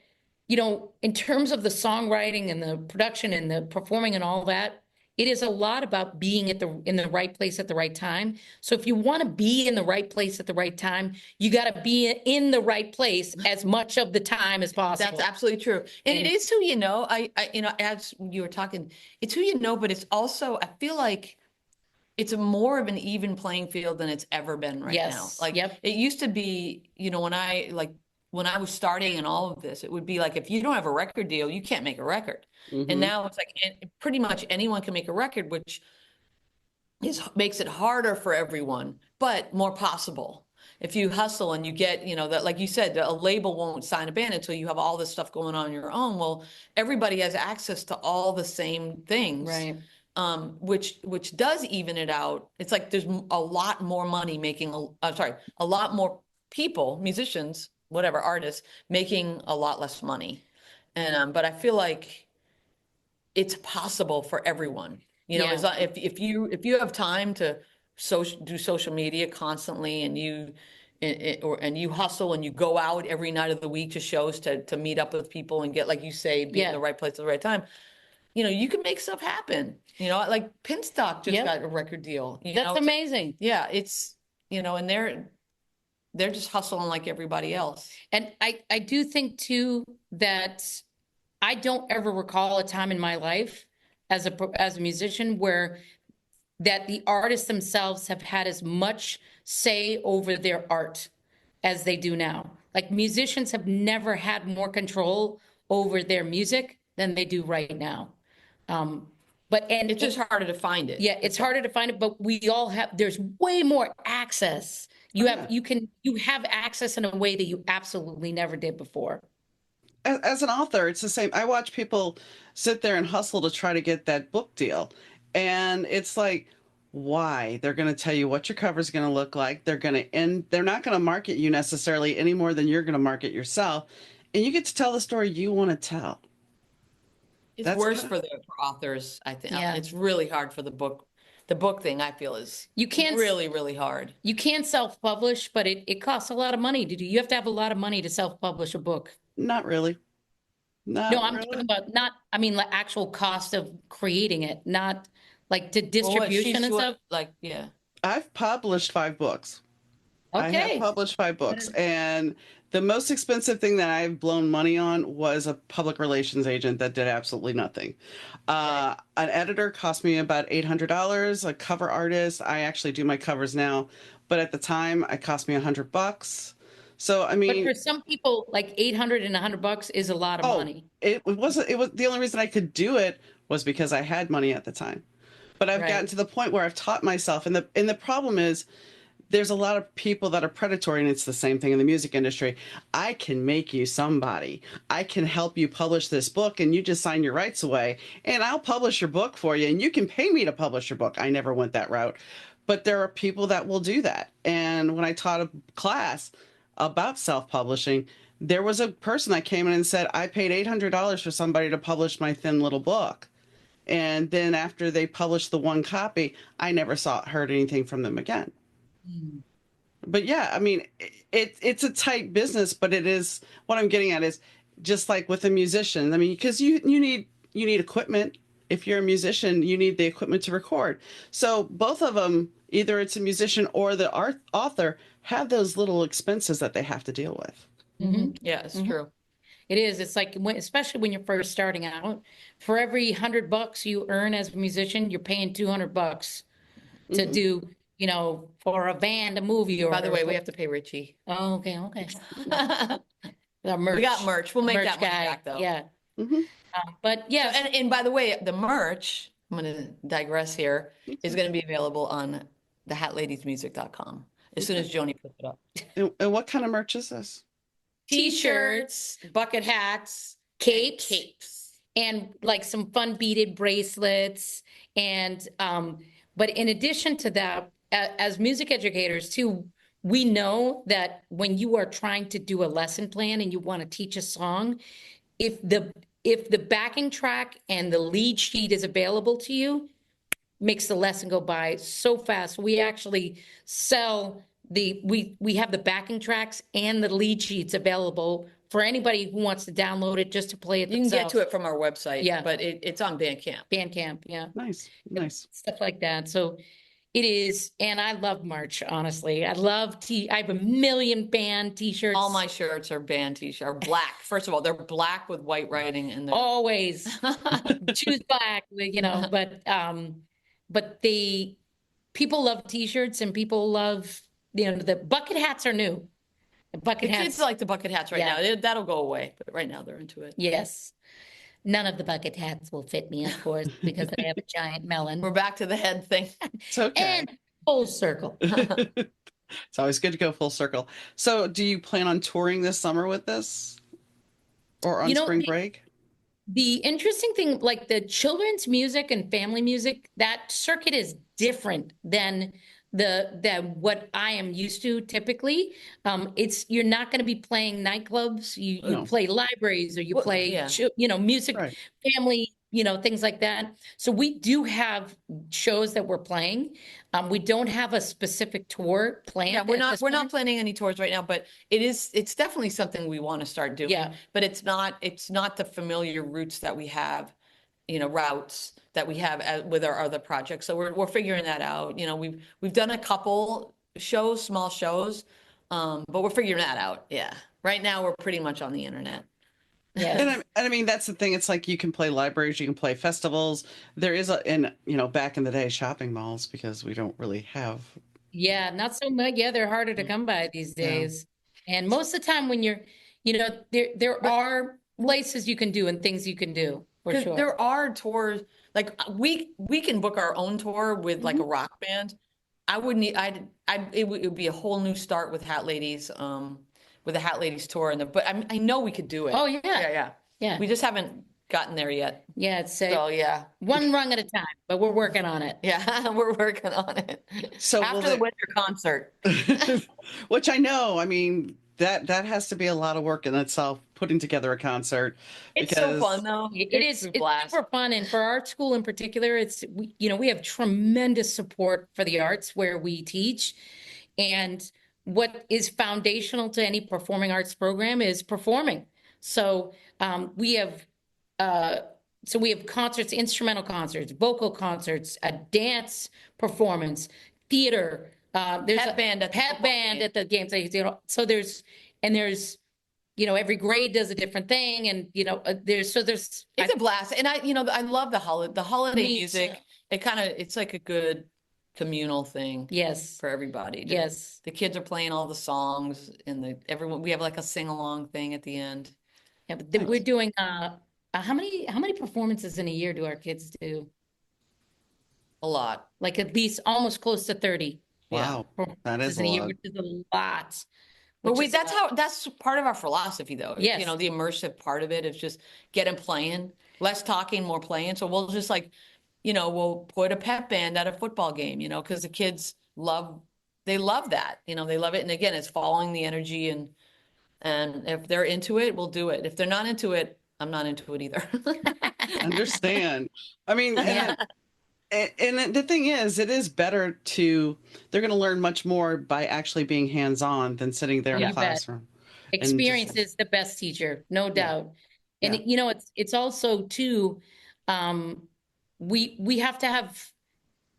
in terms of the songwriting and the production and the performing and all that, it is a lot about being in the right place at the right time. So if you want to be in the right place at the right time, you got to be in the right place as much of the time as possible. That's absolutely true. And it is who you know. I as you were talking, it's who you know, but it's also, I feel like it's more of an even playing field than it's ever been right now. Like, it used to be, when I was starting in all of this, it would be like, if you don't have a record deal, you can't make a record. Mm-hmm. And now it's like pretty much anyone can make a record, which makes it harder for everyone, but more possible. If you hustle and you get, that, like you said, a label won't sign a band until you have all this stuff going on your own. Well, everybody has access to all the same things. Right. Which does even it out. It's like there's a lot more money a lot more people, musicians, whatever, artists, making a lot less money. And but I feel like it's possible for everyone. If you have time to do social media constantly, and you hustle and you go out every night of the week to shows to meet up with people and get, like you say, be in the right place at the right time. You can make stuff happen. Like Pinstock just got a record deal. That's amazing. Yeah, it's and they're just hustling like everybody else. And I do think too that I don't ever recall a time in my life as a musician where that the artists themselves have had as much say over their art as they do now. Like, musicians have never had more control over their music than they do right now. But it's just harder to find it. Yeah, it's harder to find it, but we all there's way more access. You have access in a way that you absolutely never did before. As an author, it's the same. I watch people sit there and hustle to try to get that book deal. And it's like, why? They're going to tell you what your cover is going to look like. They're not going to market you necessarily any more than you're going to market yourself. And you get to tell the story you want to tell. It's worse for authors, I think. Yeah. It's really hard for the book. The book thing, I feel, is really, really hard. You can self-publish, but it costs a lot of money to do. You have to have a lot of money to self-publish a book. Not really. No, I'm talking about the actual cost of creating it, not like to distribution and stuff. Yeah. I've published 5 books. Okay. I have published 5 books, and the most expensive thing that I've blown money on was a public relations agent that did absolutely nothing. An editor cost me about $800. A cover artist, I actually do my covers now, but at the time, it cost me $100. So I mean, but for some people, like $800 and $100 is a lot of money. It was the only reason I could do it was because I had money at the time. But I've gotten to the point where I've taught myself, and the problem is, there's a lot of people that are predatory, and it's the same thing in the music industry. I can make you somebody. I can help you publish this book, and you just sign your rights away, and I'll publish your book for you, and you can pay me to publish your book. I never went that route. But there are people that will do that. And when I taught a class about self-publishing, there was a person that came in and said, I paid $800 for somebody to publish my thin little book. And then after they published the one copy, I never heard anything from them again. Mm. But yeah, I mean, it's a tight business, but it is, what I'm getting at is just like with a musician. I mean, because you need equipment. If you're a musician, you need the equipment to record. So both of them, either it's a musician or the author, have those little expenses that they have to deal with. Yeah, it's true. It is. It's like, especially when you're first starting out, for every $100 you earn as a musician, you're paying $200 to do, for a band, a movie, or By the way, we have to pay Richie. Oh, okay. The We got merch. We'll make merch that money guy. back though. Yeah. Hmm. But yeah, And by the way, the merch, I'm going to digress here, is going to be available on thehatladiesmusic.com as soon as Joanie puts it up. And what kind of merch is this? t-shirts, bucket hats, capes, and like some fun beaded bracelets. And but in addition to that, as music educators too, we know that when you are trying to do a lesson plan and you want to teach a song, if the backing track and the lead sheet is available to you, makes the lesson go by so fast. We actually sell we have the backing tracks and the lead sheets available for anybody who wants to download it just to play it You can get themselves. to it from our website, Yeah. but it's on Bandcamp. Bandcamp, yeah. Nice. Stuff like that. So it is, and I love merch, honestly. I have a million band t-shirts. All my shirts are band t-shirts, are black. First of all, they're black with white writing and Always choose black, but the people love t-shirts and people love, the bucket hats are new. The bucket the hats. kids like the bucket hats right Yeah. now. That'll go away, but right now they're into it. Yes. None of the bucket hats will fit me, of course, because I have a giant melon. We're back to the head thing. It's okay. And full circle. It's always good to go full circle. So do you plan on touring this summer with this? Or on spring break? The interesting thing, like the children's music and family music, that circuit is different than what I am used to typically. You're not going to be playing nightclubs. You No. play libraries, or you play yeah. music, Right. family, things like that. So we do have shows that we're playing. We don't have a specific tour planned. Yeah, we're at this not point. planning any tours right now, but it's definitely something we want to start doing. Yeah. But it's not the familiar routes that we have, routes that we have with our other projects. So we're figuring that out. We've done a couple shows, small shows, but we're figuring that out. Yeah. Right now we're pretty much on the internet. Yeah. And I mean, that's the thing. It's like you can play libraries, you can play festivals. There is back in the day, shopping malls, because we don't really have. Yeah, not so much. Yeah, they're harder to come by these days. And most of the time when you're, there are places you can do and things you can do, for 'Cause sure. there are tours, like we can book our own tour with like a rock band. It would be a whole new start with Hat Ladies, with the Hat Ladies tour, but I know we could do it. Oh, yeah. Yeah. Yeah. We just haven't gotten there yet. Yeah, it's So yeah, one rung at a time, but we're working on it. yeah, we're working on it. So will After the winter concert, Which I know, I mean, that has to be a lot of work in itself, putting together a concert. it's so fun though. It's a blast. super fun. And for our school in particular, we have tremendous support for the arts where we teach. And what is foundational to any performing arts program is performing. So we have concerts, instrumental concerts, vocal concerts, a dance performance, theater. There's Pep band at the pep football band game. at the games. So there's every grade does a different thing, and there's It's a blast, and I love the holiday Me music. too. It's like a good communal thing. Yes. For everybody. Yes. The kids are playing all the songs, and we have like a sing along thing at the end. Yeah, but we're doing how many performances in a year do our kids do? A lot. Like at least almost close to 30 Wow, that is performances in a a year, lot. which is a lot. But Which is a lot. that's part of our philosophy though. Yes. The immersive part of it is just get them playing, less talking, more playing. So we'll just we'll put a pep band at a football game, because the kids love that. They love it. And again, it's following the energy and And if they're into it, we'll do it. If they're not into it, I'm not into it either. Understand. I mean, Yeah. and the thing is, it is better to, they're going to learn much more by actually being hands-on than sitting there Oh, in a you bet. classroom. And just, Experience is the best teacher, no yeah, doubt. And yeah. it's also too, we have to have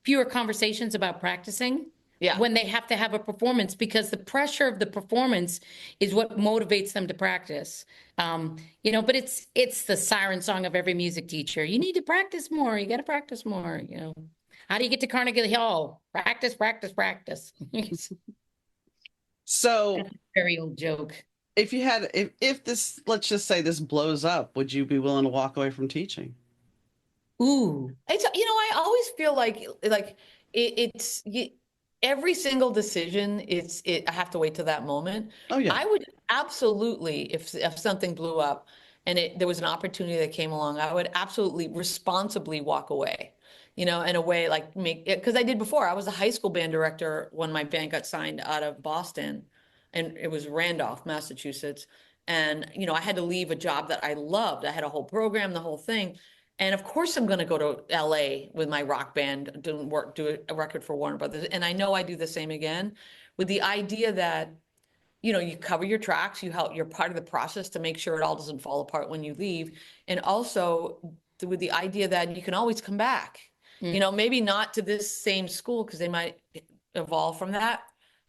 fewer conversations about practicing Yeah. when they have to have a performance, because the pressure of the performance is what motivates them to practice. But it's the siren song of every music teacher. You need to practice more. You got to practice more. How do you get to Carnegie Hall? Practice, practice, practice. It's So a very old joke. if you had, if this, let's just say this blows up, would you be willing to walk away from teaching? Ooh, I always feel like every single decision, I have to wait till that moment. Oh, yeah. I would absolutely, if something blew up and there was an opportunity that came along, I would absolutely responsibly walk away, in a way like because I did before. I was a high school band director when my band got signed out of Boston, and it was Randolph, Massachusetts. And, I had to leave a job that I loved. I had a whole program, the whole thing. And of course, I'm going to go to LA with my rock band, do a record for Warner Brothers. And I know I do the same again, with the idea that, you cover your tracks, you're part of the process to make sure it all doesn't fall apart when you leave. And also with the idea that you can always come back, maybe not to this same school because they might evolve from that.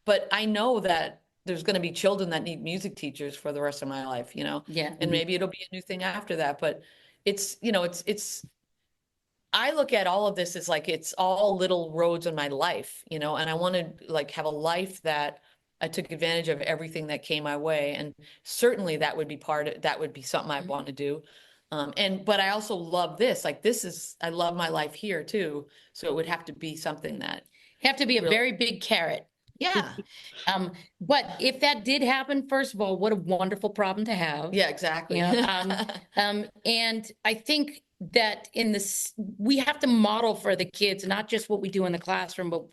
But I know that there's going to be children that need music teachers for the rest of my life, yeah. and maybe it'll be a new thing after that. But I look at all of this as like it's all little roads in my life, and I want to like have a life that I took advantage of everything that came my way. And certainly that would be something I want to do. But I also love this. Like I love my life here too. So it would have to be something that Have to be a really, very big carrot. yeah, But if that did happen, first of all, what a wonderful problem to have. yeah, exactly. And I think that we have to model for the kids, not just what we do in the classroom, but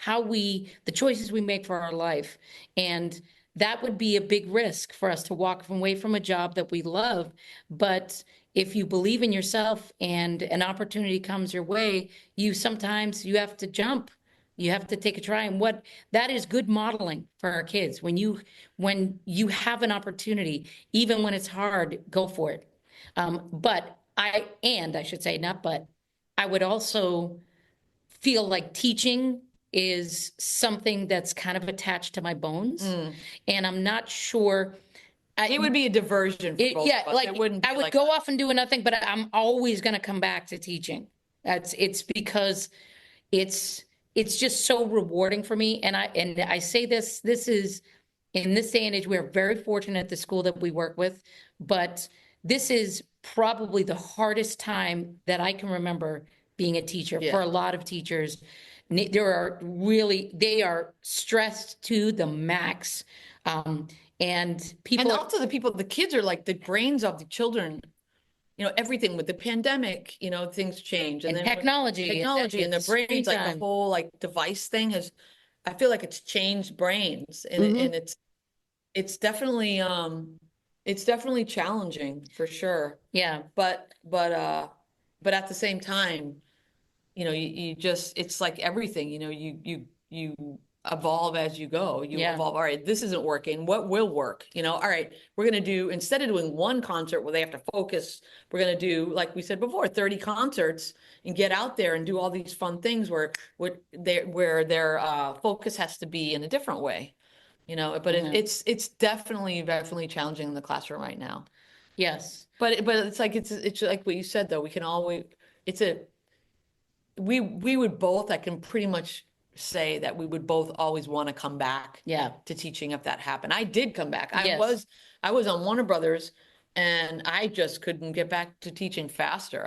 the choices we make for our life. And that would be a big risk for us to walk away from a job that we love. But if you believe in yourself and an opportunity comes your way, sometimes you have to jump. You have to take a try. And that is good modeling for our kids. When you have an opportunity, even when it's hard, go for it. I should say not, but I would also feel like teaching is something that's kind of attached to my bones. And I'm not sure. It would be a diversion for both of us. Like It wouldn't be I would like go off and do nothing, but I'm always going to come back to teaching. It's because it's just so rewarding for me. And I say this is in this day and age, we're very fortunate at the school that we work with, but this is probably the hardest time that I can remember being a teacher. Yeah. For a lot of teachers. They are stressed to the max. And also the kids are like the brains of the children. Everything with the pandemic, things change. and then technology and the brains, like the whole like device thing I feel like it's changed brains, and it's definitely challenging for sure. Yeah. But at the same time, you just, it's like everything, you evolve as you go. You evolve. All right, this isn't working. What will work? All right, we're going to do, instead of doing one concert where they have to focus, we're going to do, like we said before, 30 concerts and get out there and do all these fun things where their focus has to be in a different way, but it's definitely challenging in the classroom right now. Yes. But it's like what you said, though, we would both, I can pretty much say that we would both always want to come back to teaching if that happened. I did come back. Yes. I was on Warner Brothers, and I just couldn't get back to teaching faster.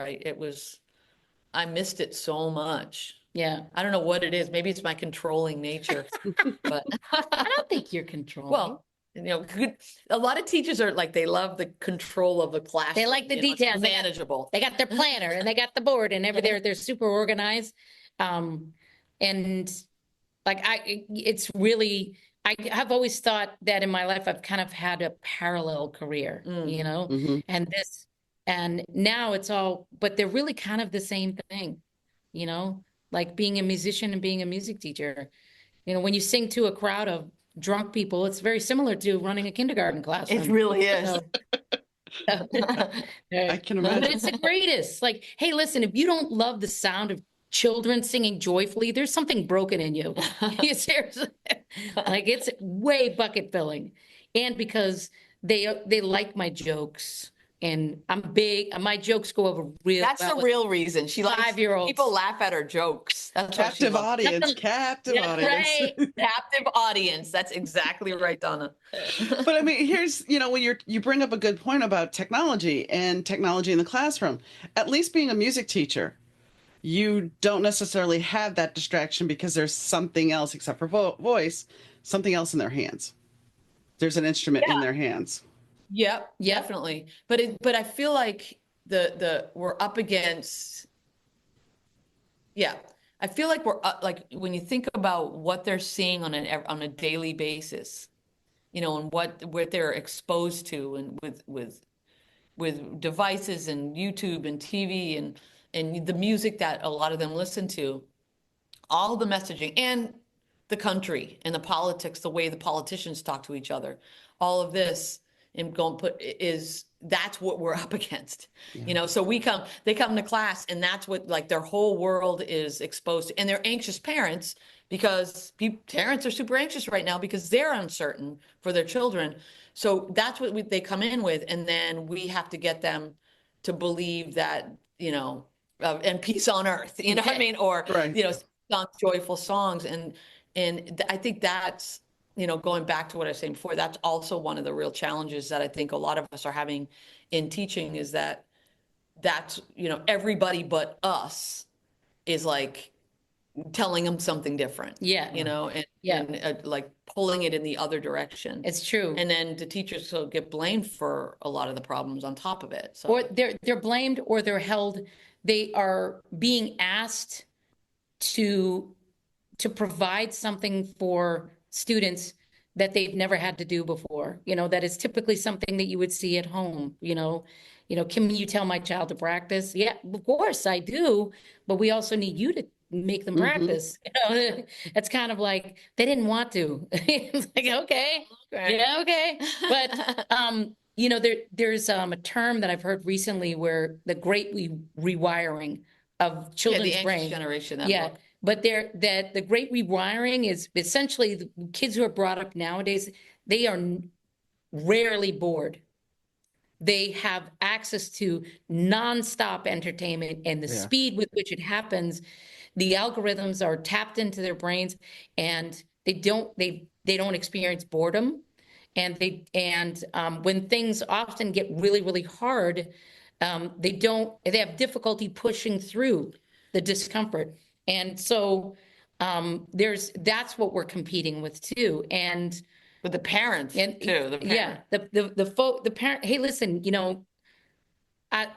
I missed it so much. Yeah. I don't know what it is. Maybe it's my controlling nature, but I don't think you're controlling. well, a lot of teachers are like, they love the control of the class. They like the details. It's manageable. They got their planner and they got the board and they're super organized. And like it's really, I have always thought that in my life I've kind of had a parallel career, you know, Hmm. and now it's all, but they're really kind of the same thing, you know, like being a musician and being a music teacher. You know, when you sing to a crowd of drunk people, it's very similar to running a kindergarten It classroom. really is. So, I can but imagine. it's the greatest. Like, hey, listen, if you don't love the sound of children singing joyfully, there's something broken in you. Seriously. Like it's way bucket filling. And because they like my jokes and I'm big, my jokes go over real That's well the with real reason. She likes 5-year-olds. people laugh at her jokes. That's why she Captive loves audience, Nothing- captive Yeah, audience. right. captive audience. That's exactly right, Donna. But I mean, here's, when you bring up a good point about technology and technology in the classroom. At least being a music teacher, you don't necessarily have that distraction because there's something else except for voice, something else in their hands. There's an instrument in their hands. Yep, Yep. definitely. But I feel like we're up against, yeah. I feel like we're up, like when you think about what they're seeing on a daily basis, and what they're exposed to, and with devices and YouTube and TV and the music that a lot of them listen to, all the messaging and the country and the politics, the way the politicians talk to each other, all of this and that's what we're up against. Yeah. So they come to class and that's what like their whole world is exposed to. And they're anxious parents because parents are super anxious right now because they're uncertain for their children. So that's what they come in with. And then we have to get them to believe that, and peace on earth, you know what I mean? Or, Right. joyful songs. And I think that's, going back to what I was saying before, that's also one of the real challenges that I think a lot of us are having in teaching is that's, everybody but us is like telling them something different. Yeah. And like pulling it in the other direction. It's true. And then the teachers will get blamed for a lot of the problems on top of it. So Or they're blamed or they're held, they are being asked to provide something for students that they've never had to do before, that is typically something that you would see at home, can you tell my child to practice? Yeah, of course I do, but we also need you to make them practice. It's kind of like they didn't want to. It's like, okay. Yeah, okay. But there's a term that I've heard recently where the great rewiring of children's the brain. anxious generation. Yeah. Book. But the great rewiring is essentially the kids who are brought up nowadays, they are rarely bored. They have access to nonstop entertainment and the speed with which it happens. The algorithms are tapped into their brains and they don't experience boredom. And when things often get really, really hard, they have difficulty pushing through the discomfort. And so that's what we're competing with too. And with the parents too. The parent. Yeah, the parent. Hey, listen,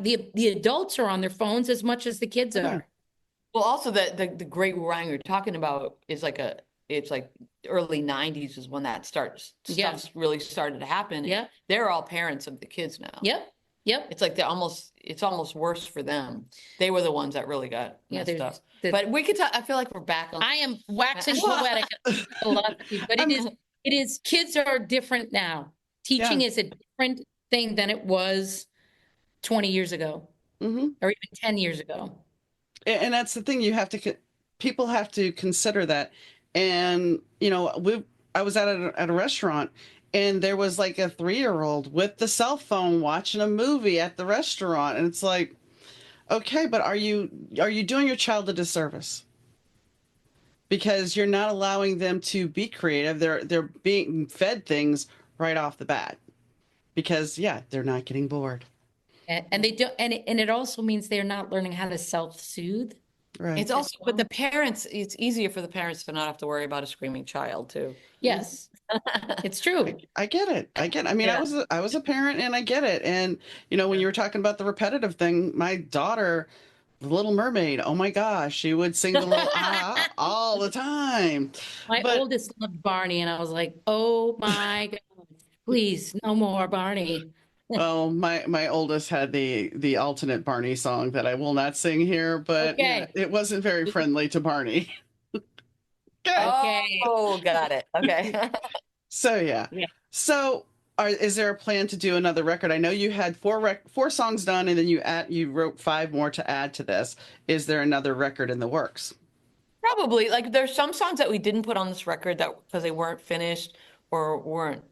the adults are on their phones as much as the kids are. Well, also the great rewiring you're talking about is it's like early 90s is when that stuff really started to happen. Yeah. They're all parents of the kids now. Yep. It's like it's almost worse for them. They were the ones that really got messed up. But we could talk, I feel like we're back on. I am waxing poetic a lot, but it is kids are different now. Teaching is a different thing than it was 20 years ago or even 10 years ago. And that's the thing, people have to consider that. And, I was at a restaurant and there was like a 3-year-old with the cell phone watching a movie at the restaurant. And it's like, okay, but are you doing your child a disservice? Because you're not allowing them to be creative. They're being fed things right off the bat because they're not getting bored. And they don't, and it also means they're not learning how to self-soothe. Right. It's also, but the parents, it's easier for the parents to not have to worry about a screaming child too. Yes, it's true. I get it. I mean, I was a parent and I get it. And, when you were talking about the repetitive thing, my daughter The Little Mermaid. Oh my gosh, she would sing the little ah all the time. My But oldest loved Barney, and I was like, oh my God, please, no more Barney. oh, my oldest had the alternate Barney song that I will not sing here, but yeah, Okay. it wasn't very friendly to Barney. Okay. Okay. Oh, got it. Okay. So yeah. Yeah. So is there a plan to do another record? I know you had four songs done, and then you wrote five more to add to this. Is there another record in the works? Probably. Like there's some songs that we didn't put on this record that because they weren't finished or weren't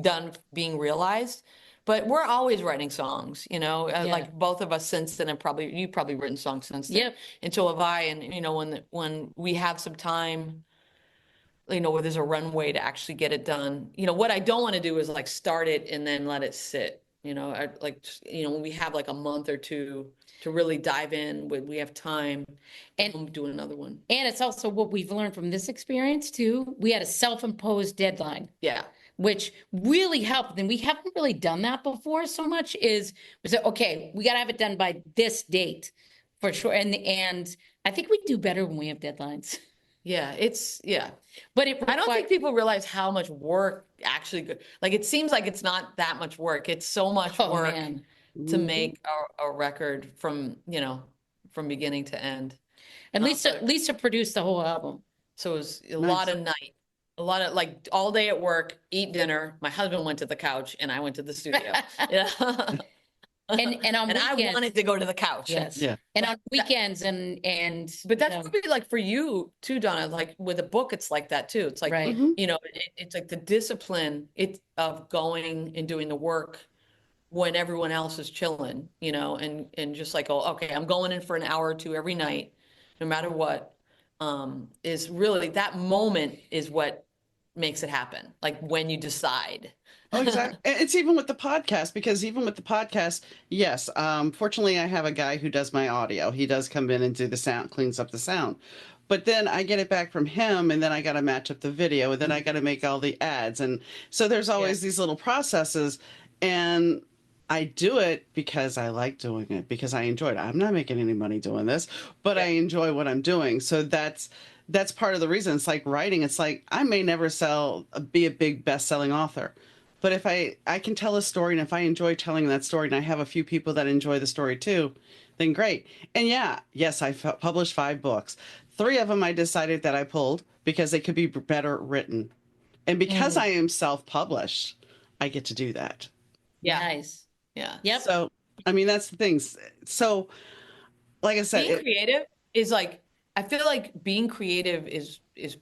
done being realized. But we're always writing songs, you know, Yeah. like both of us since then, and probably you've probably written songs since then. Yep. And so have I. And you know, when we have some time, you know, where there's a runway to actually get it done. You know, what I don't want to do is like start it and then let it sit. You know, you know, when we have like a month or two to really dive in, when we have time, and we'll do another one. And it's also what we've learned from this experience too. We had a self-imposed deadline, Yeah. which really helped. And we haven't really done that before so much is we said, okay, we got to have it done by this date for sure. And I think we do better when we have deadlines. Yeah, yeah. But it I don't think requires, people realize how much work actually like it seems like it's not that much work. It's so much oh work man. to Mhm. make a record from, you know, from beginning to end. And but- Lisa produced the whole album. So it was a Nice. lot of night, a lot of like all day at work, eat dinner. My husband went to the couch and I went to the studio. Yeah. And on And I weekends, wanted to go to the couch. yes. Yeah. And on weekends and But that's you know, probably like for you too, Donna, like with a book, it's like that too. It's like, right. Mhm. you know, it's like the discipline of going and doing the work when everyone else is chilling, you know, and just like, oh, okay, I'm going in for an hour or two every night, no matter what, is really that moment is what makes it happen. Like when you decide. Oh, exactly. It's even with the podcast, because even with the podcast, yes. Fortunately, I have a guy who does my audio. He does come in and do the sound, cleans up the sound. But then I get it back from him, and then I got to match up the video, and then I got to make all the ads. And so there's always these little processes. And I do it because I like doing it, because I enjoy it. I'm not making any money doing this, but I enjoy what I'm doing. So that's part of the reason. It's like writing. It's like I may never be a big best-selling author. But if I can tell a story, and if I enjoy telling that story, and I have a few people that enjoy the story too, then great. And yes, I published 5 books. 3 of them I decided that I pulled because they could be better written. And because I am self-published, I get to do that. Yeah. Nice. Yeah. Yep. So, I mean, that's the thing. So, like I said, Being creative is like, I feel like being creative is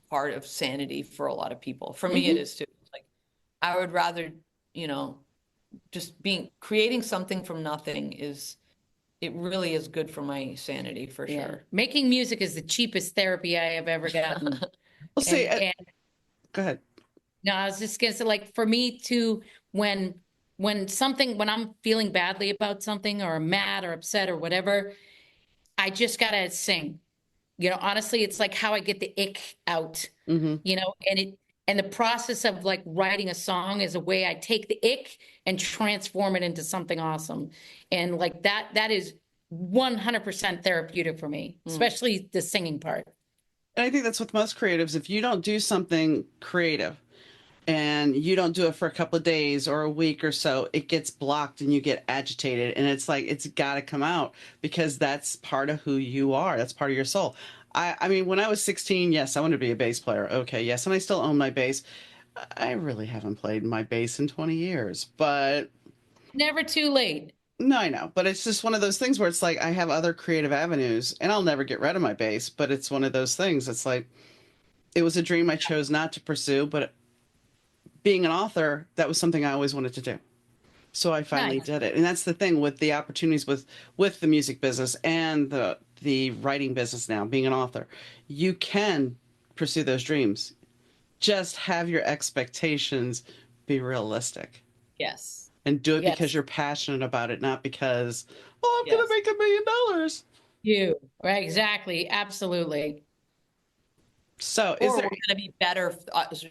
part of sanity for a lot of people. For me, it is too. Like, I would rather, you know, just creating something from nothing it really is good for my sanity for Yeah. sure. Making music is the cheapest therapy I have ever gotten. we'll see. And Go ahead. no, I was just gonna say, like, for me too, when I'm feeling badly about something or mad or upset or whatever, I just gotta sing. You know, honestly, it's like how I get the ick out, Hmm. you know, and the process of like writing a song is a way I take the ick and transform it into something awesome. And like that is 100% therapeutic for me, especially the singing part. And I think that's with most creatives. If you don't do something creative and you don't do it for a couple of days or a week or so, it gets blocked and you get agitated. And it's like, it's got to come out because that's part of who you are. That's part of your soul. I mean, when I was 16, yes, I wanted to be a bass player. Okay, yes. And I still own my bass. I really haven't played my bass in 20 years, but Never too late. no, I know. But it's just one of those things where it's like I have other creative avenues and I'll never get rid of my bass. But it's one of those things. It's like, it was a dream I chose not to pursue, but being an author, that was something I always wanted to do. So I finally Nice. did it. And that's the thing with the opportunities with the music business and the writing business now, being an author. You can pursue those dreams. Just have your expectations be realistic Yes. and do it Yes. because you're passionate about it, not because, oh, I'm Yes. going to make $1 million. You. Right, exactly. Absolutely. So Or is we're there, going to be better,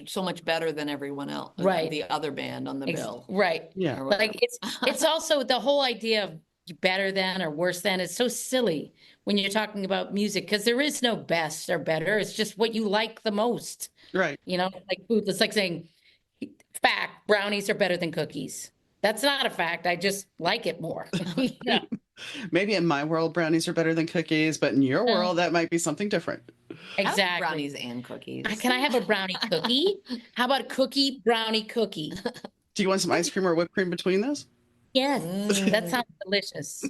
so much better than everyone else, Right. the other band on the bill. Right. yeah. or Like whatever. it's also the whole idea of better than or worse than. It's so silly when you're talking about music because there is no best or better. It's just what you like the most. Right. Like food. It's like saying, fact, brownies are better than cookies. That's not a fact. I just like it more. Maybe in my world, brownies are better than cookies, but in your No, world, that might be something different. I like exactly. brownies and cookies. Can I have a brownie cookie? How about a cookie brownie cookie? Do you want some ice cream or whipped cream between those? Yes, that Mm. sounds delicious.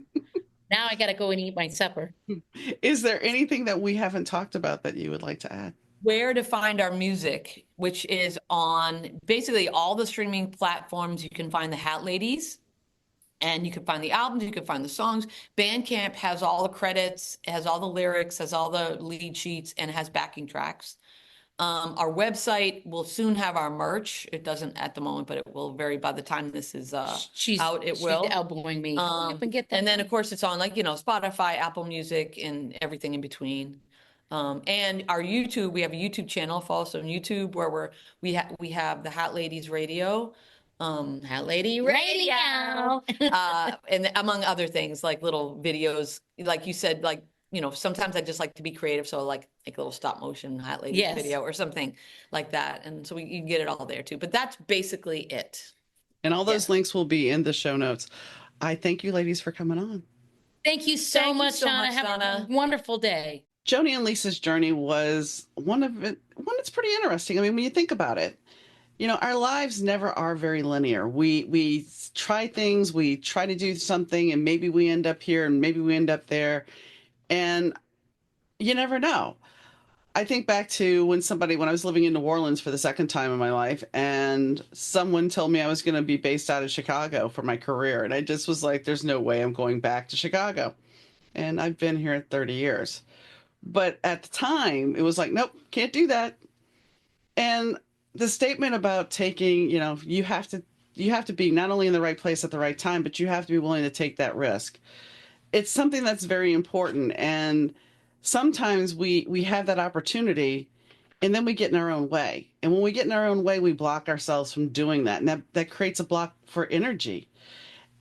Now I got to go and eat my supper. Is there anything that we haven't talked about that you would like to add? Where to find our music, which is on basically all the streaming platforms. You can find the Hat Ladies, and you can find the albums, you can find the songs. Bandcamp has all the credits, has all the lyrics, has all the lead sheets, and has backing tracks. Our website will soon have our merch. It doesn't at the moment, but it will vary by the time this is She's out. It she's will. elbowing me. Hurry up and get that. And then of course it's on Spotify, Apple Music, and everything in between. And our YouTube, we have a YouTube channel. Follow us on YouTube where we have the Hat Ladies Radio. Hat Lady Radio. And among other things, like little videos, like you said, like, sometimes I just like to be creative. So like a little stop motion Hat Ladies Yes. video or something like that. And so you can get it all there too. But that's basically it. And all those links will be in the show notes. I thank you ladies for coming on. Thank you so Thank you much, so Donna. much, Have Donna. a wonderful day. Joanie and Lisa's journey was one that's pretty interesting. I mean, when you think about it, our lives never are very linear. We try things, we try to do something, and maybe we end up here and maybe we end up there. And you never know. I think back to when I was living in New Orleans for the second time in my life, and someone told me I was going to be based out of Chicago for my career. And I just was like, there's no way I'm going back to Chicago. And I've been here 30 years. But at the time, it was like, nope, can't do that. And the statement about taking, you have to be not only in the right place at the right time, but you have to be willing to take that risk. It's something that's very important. And sometimes we have that opportunity and then we get in our own way. And when we get in our own way, we block ourselves from doing that. And that creates a block for energy.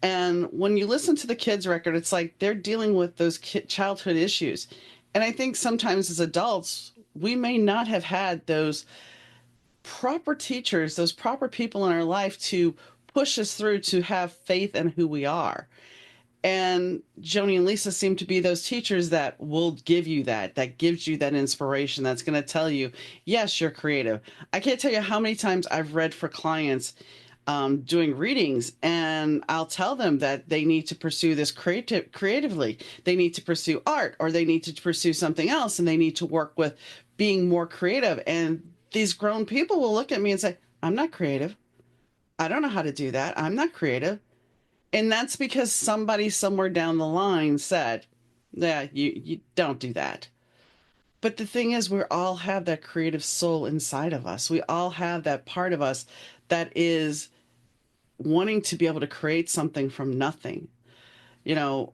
And when you listen to the kids' record, it's like they're dealing with those childhood issues. And I think sometimes as adults, we may not have had those proper teachers, those proper people in our life to push us through to have faith in who we are. And Joanie and Lisa seem to be those teachers that will give you that gives you that inspiration, that's going to tell you, yes, you're creative. I can't tell you how many times I've read for clients doing readings, and I'll tell them that they need to pursue this creatively. They need to pursue art, or they need to pursue something else, and they need to work with being more creative. And these grown people will look at me and say, I'm not creative. I don't know how to do that. I'm not creative. And that's because somebody somewhere down the line said, yeah, you don't do that. But the thing is, we all have that creative soul inside of us. We all have that part of us that is wanting to be able to create something from nothing. You know,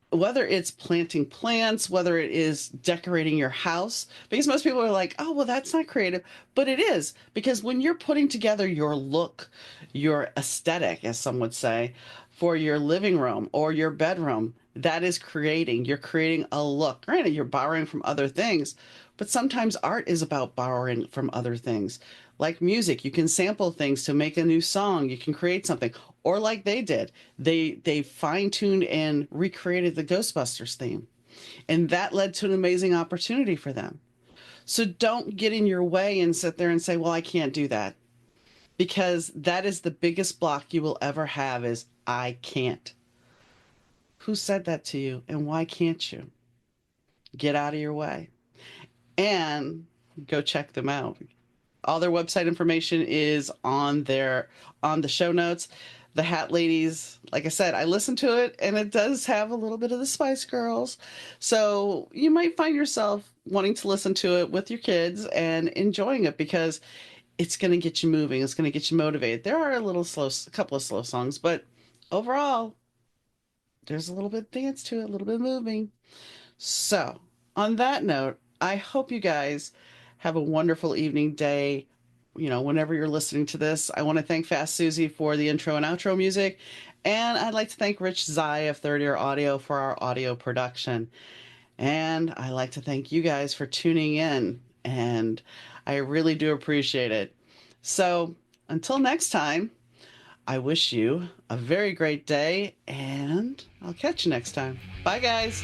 whether it's planting plants, whether it is decorating your house, because most people are like, oh, well, that's not creative. But it is, because when you're putting together your look, your aesthetic, as some would say, for your living room or your bedroom, that is creating. You're creating a look. Granted, you're borrowing from other things, but sometimes art is about borrowing from other things. Like music, you can sample things to make a new song. You can create something. Or like they did, they fine-tuned and recreated the Ghostbusters theme. And that led to an amazing opportunity for them. So don't get in your way and sit there and say, well, I can't do that. Because that is the biggest block you will ever have is, I can't. Who said that to you, and why can't you? Get out of your way and go check them out. All their website information is on the show notes. The Hat Ladies, like I said, I listened to it and it does have a little bit of the Spice Girls. So you might find yourself wanting to listen to it with your kids and enjoying it because it's going to get you moving. It's going to get you motivated. There are a couple of slow songs, but overall, there's a little bit of dance to it, a little bit of moving. So on that note, I hope you guys have a wonderful evening, day, whenever you're listening to this. I want to thank Fast Susie for the intro and outro music. And I'd like to thank Rich Zai of Third Ear Audio for our audio production. And I'd like to thank you guys for tuning in. And I really do appreciate it. So until next time, I wish you a very great day, and I'll catch you next time. Bye, guys.